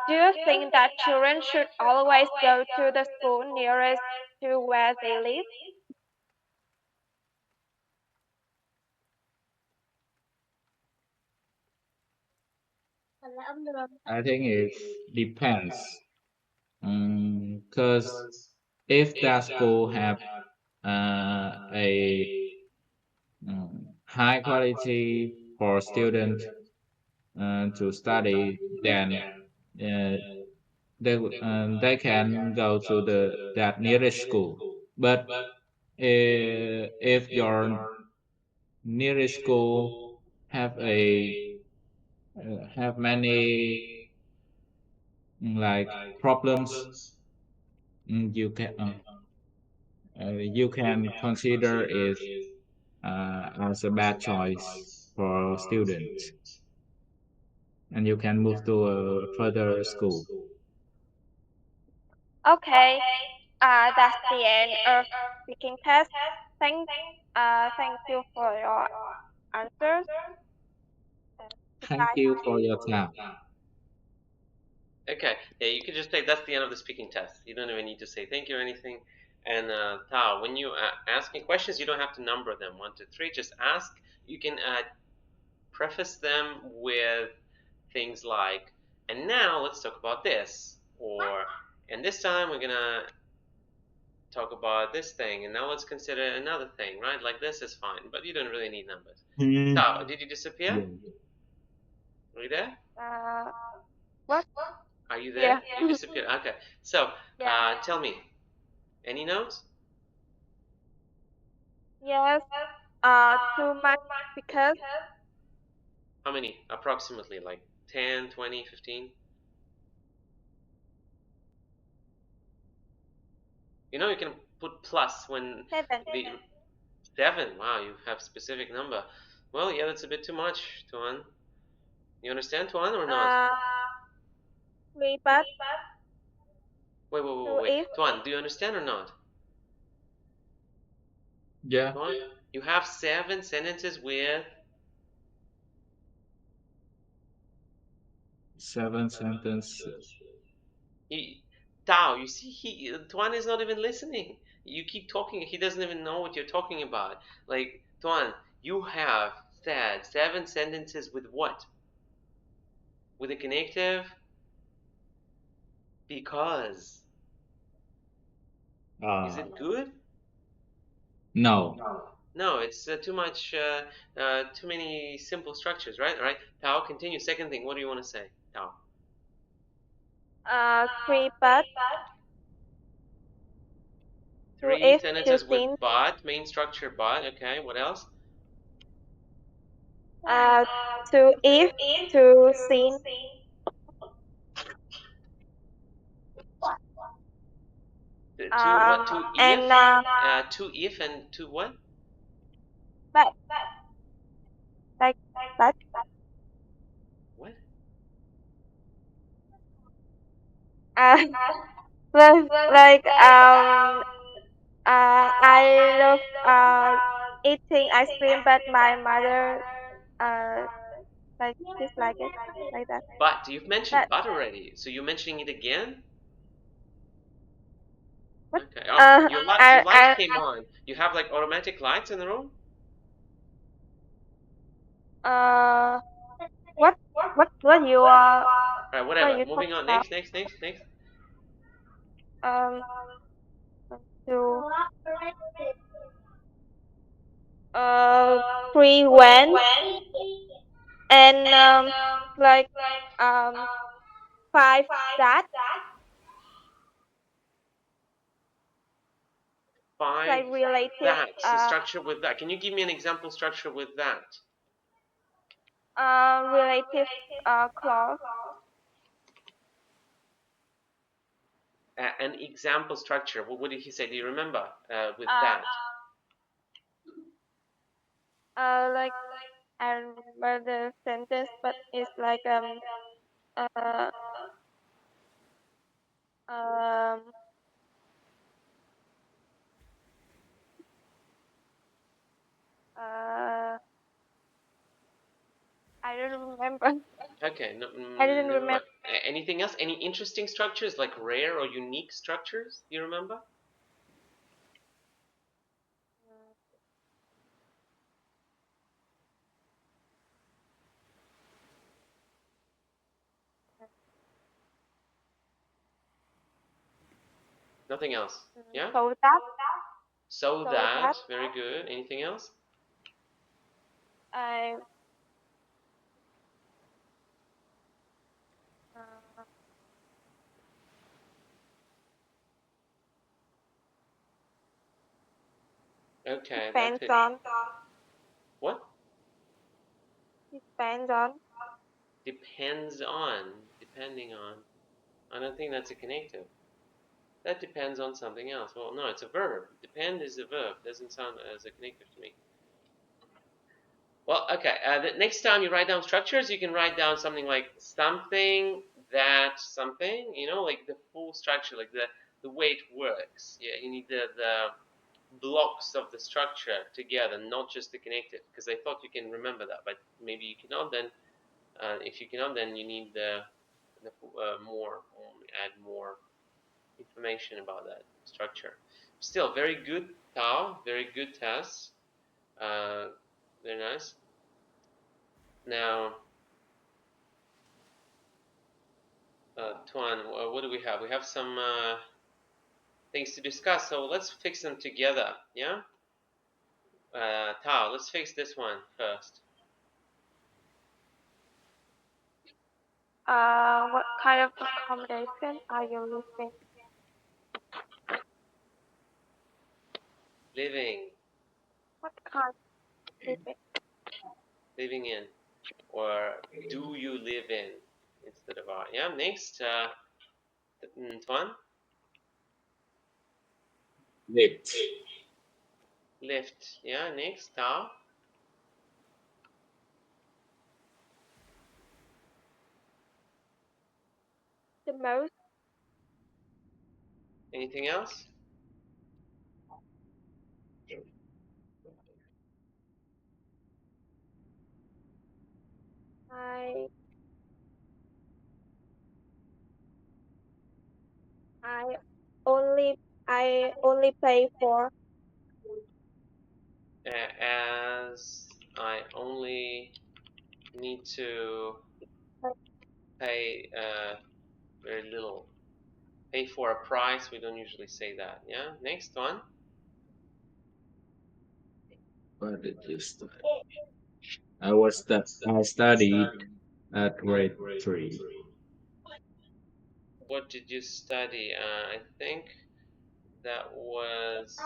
Do you think that children should always go to the school nearest to where they live? I think it depends, because if that school have a high quality for students to study, then uh, they can go to the that nearest school. But if your nearest school have a have many like problems, you can consider it as a bad choice for students, and you can move to a further school. Okay, that's the end of speaking test. Thank you for your answers. Thank Goodbye. you for your time. Okay, yeah, you can just say that's the end of the speaking test. You don't even need to say thank you or anything. And Tao, when you ask me questions, you don't have to number them 1, 2, 3. Just ask. You can preface them with things like, and now let's talk about this, or and this time we're gonna talk about this thing, and now let's consider another thing, right? Like this is fine, but you don't really need numbers. Tao, did you disappear? Yeah. Are you there? Uh, what? Are you there? Yeah. You disappeared. Okay. So, Yeah. tell me, any notes? Yes. Too much because How many? Approximately, like 10, 20, 15? You know, you can put plus when 7. the 7. Wow, you have specific number. Well, yeah, that's a bit too much, Tuan. You understand, Tuan, or not? Uh, 3 but Wait, wait, wait, 2 wait. is Tuan, do you understand or not? Yeah. Tuan, you have 7 sentences with 7 sentences. he. Tao, you see, Tuan is not even listening. You keep talking. He doesn't even know what you're talking about. Like Tuan, you have said 7 sentences with what? With a connective because. Is Uh, it good? No. No, it's too much, too many simple structures, right? All right. Tao, continue. Second thing, what do you want to say, Tao? 3 but to 3 if to sentences with since but, main structure but. Okay, what else? uh to if to since To what? To if? and To if and to what? but like but What? uh like I love eating ice cream, but my mother uh like dislike it like that. But you've mentioned But but already, so you're mentioning it again? what? Okay. Oh, your light I came on. You have like automatic lights in the room? uh what what you All right, what whatever. you talk Moving on. about? Next. Um to uh prevent and like um five that 5 like relative that. So structure with that. Can you give me an example structure with that? relative clause An example structure. What did he say? Do you remember? With uh that. like I don't remember the sentence, but it's like uh um uh I don't remember. Okay, no, I didn't never remember. mind. Anything else? Any interesting structures, like rare or unique structures? Do you remember? Nothing else. Yeah? So that So so that, that very good. Anything else? I uh, Okay, that's depends it. on What? depends on Depends on. Depending on. I don't think that's a connective. That depends on something else. Well, no, it's a verb. Depend is a verb. Doesn't sound as a connective to me. Well, okay. The next time you write down structures, you can write down something like something, that, something. You know, like the full structure, like the way it works. Yeah, you need the blocks of the structure together, not just the connective. Because I thought you can remember that, but maybe you cannot. Then, if you cannot, then you need the more add more information about that structure. Still, very good, Tao. Very good test. Uh, very nice. Now, Tuan, what do we have? We have some things to discuss, so let's fix them together. Yeah. Tao, let's fix this one first. what kind of accommodation are you living? Living, What kind of living? living in, or do you live in instead of are. Yeah. Next, Tuan, Lift. lift. Yeah. Next, Tao. The most Anything else? I I only I only pay for As I only need to pay very little. Pay for a price. We don't usually say that. Yeah. Next one. What did you study? I studied at grade 3. What did you study? I think that was...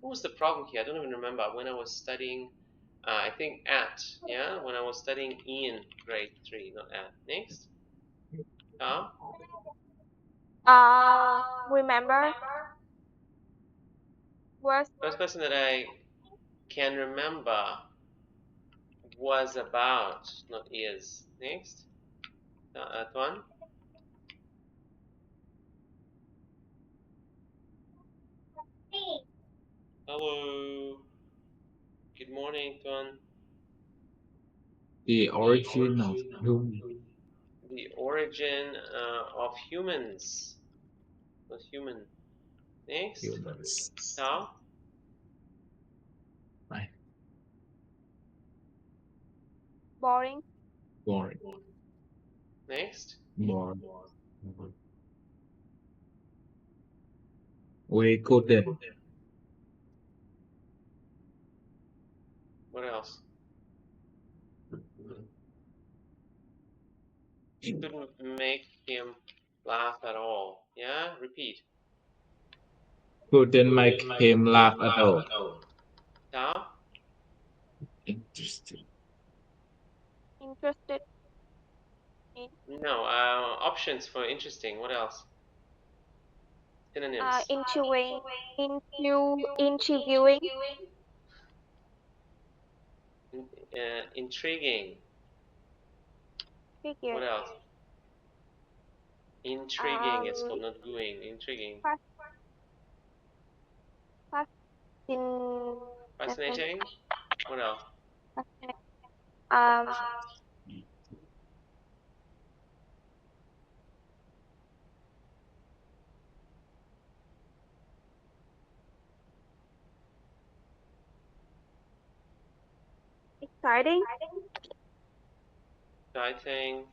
What was the problem here? I don't even remember. When I was studying, I think when I was studying in grade 3, not at. Next. Remember was First person that I can remember was about, not is. Next. Tuan. Hello. Good morning, Tuan. The origin of human. The origin of humans. Not human. Next. Humans. Tao. Right. boring. Boring. Next. Boring. We couldn't. What else? Couldn't make him laugh at all. Yeah? Repeat. Couldn't make him laugh at all. Tao? Interesting. Interested in No. Options for interesting. What else? Synonyms. interviewing interviewing Intriguing. figure What else? Intriguing. It's called, not gooing. Intriguing. Fascinating. What else? um exciting. Exciting.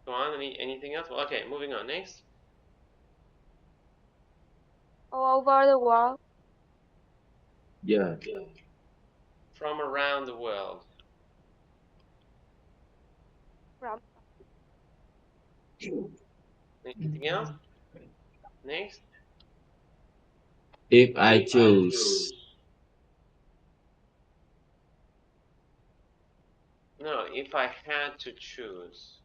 Go on. Anything else? Well, okay. Moving on. Next. All over the world. Yeah. From around the world. From Anything else? Next. If I choose. No. If I had to choose.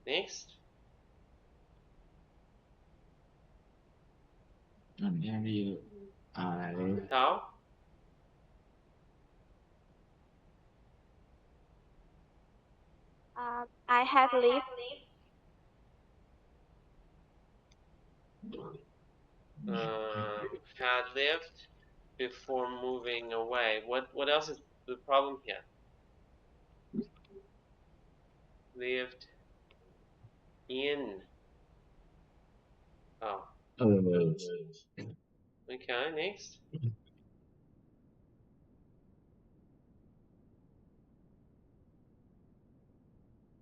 Next. Tao? I have lived Had lived before moving away. What else is the problem here? Lived in. Oh. Okay, next.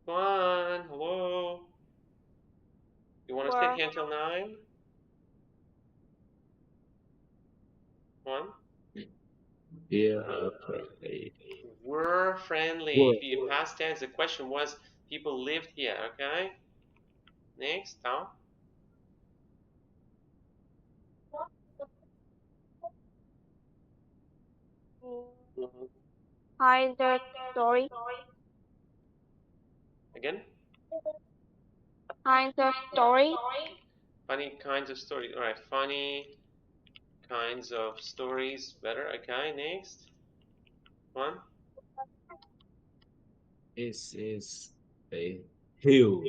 Come on, hello. You want to stay were here until 9? Come on. Yeah. Okay. Were friendly. Were. If you past tense, the question was people lived here, okay? Next, Tao. behind the story. Again? Behind the story. Funny kinds of stories. Alright, funny kinds of stories. Better, okay, next. One. Is a hill.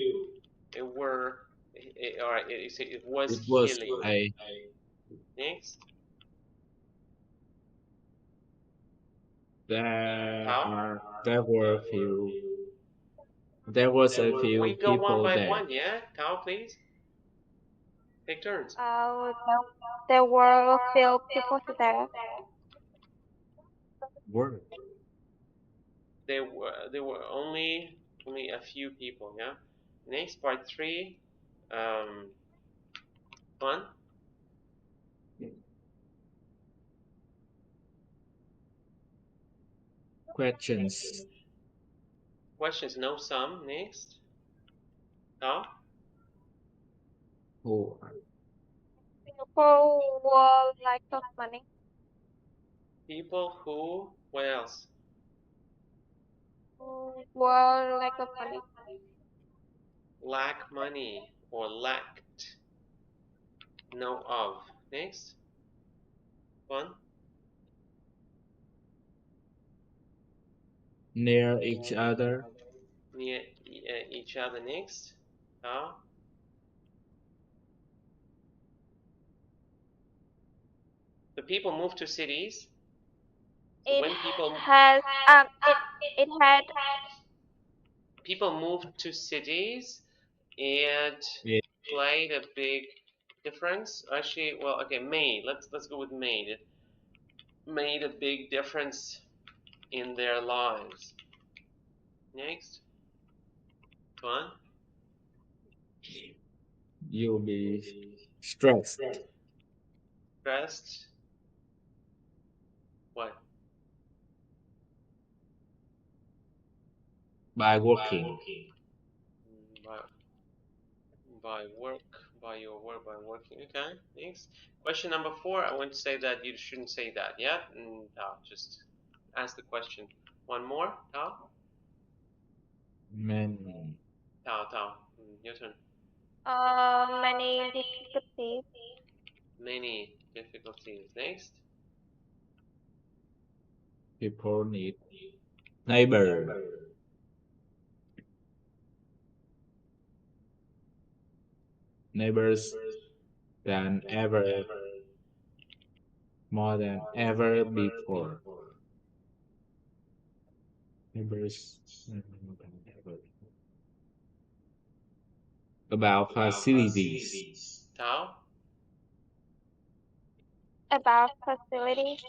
It were. Alright, it was It was hilly. a Next. How? there were few there was a few We go one people by there. one, yeah? Tao, please. Take turns. There were a few people there. Were. There were only a few people, yeah? Next, part 3. One. questions. Questions, no some. Next. Thao? Who People were lack of money. People who, what else? Were lack of money. Lack money or lacked. Know of. Next. One. near each other? Near each other. Next. Thao? The people move to cities. It When people has it had moved to cities, it Yeah. played a big difference. Actually, well, okay, made. Let's go with made. It made a big difference in their lives. Next. One. You'll be stressed Stressed. What? by working. By work, by your work, by working. Okay. Next. Question number 4. I want to say that you shouldn't say that. Yeah. Just ask the question. One more. Tao. Many. Tao. Your turn. many difficulties. Many difficulties. Next. People need neighbor. Neighbors than ever, more than ever before. Neighbors about facilities. Tao. About facilities.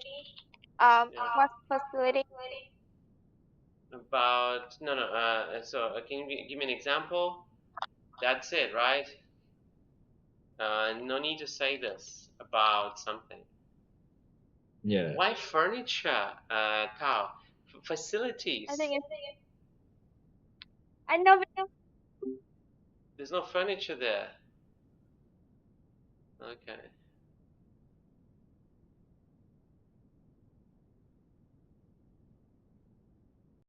Yeah. What facility? About no. So can you give me an example? That's it, right? No need to say this about something. Yeah. Why furniture, Tao? Facilities. I think it's. I know. There's no furniture there. Okay.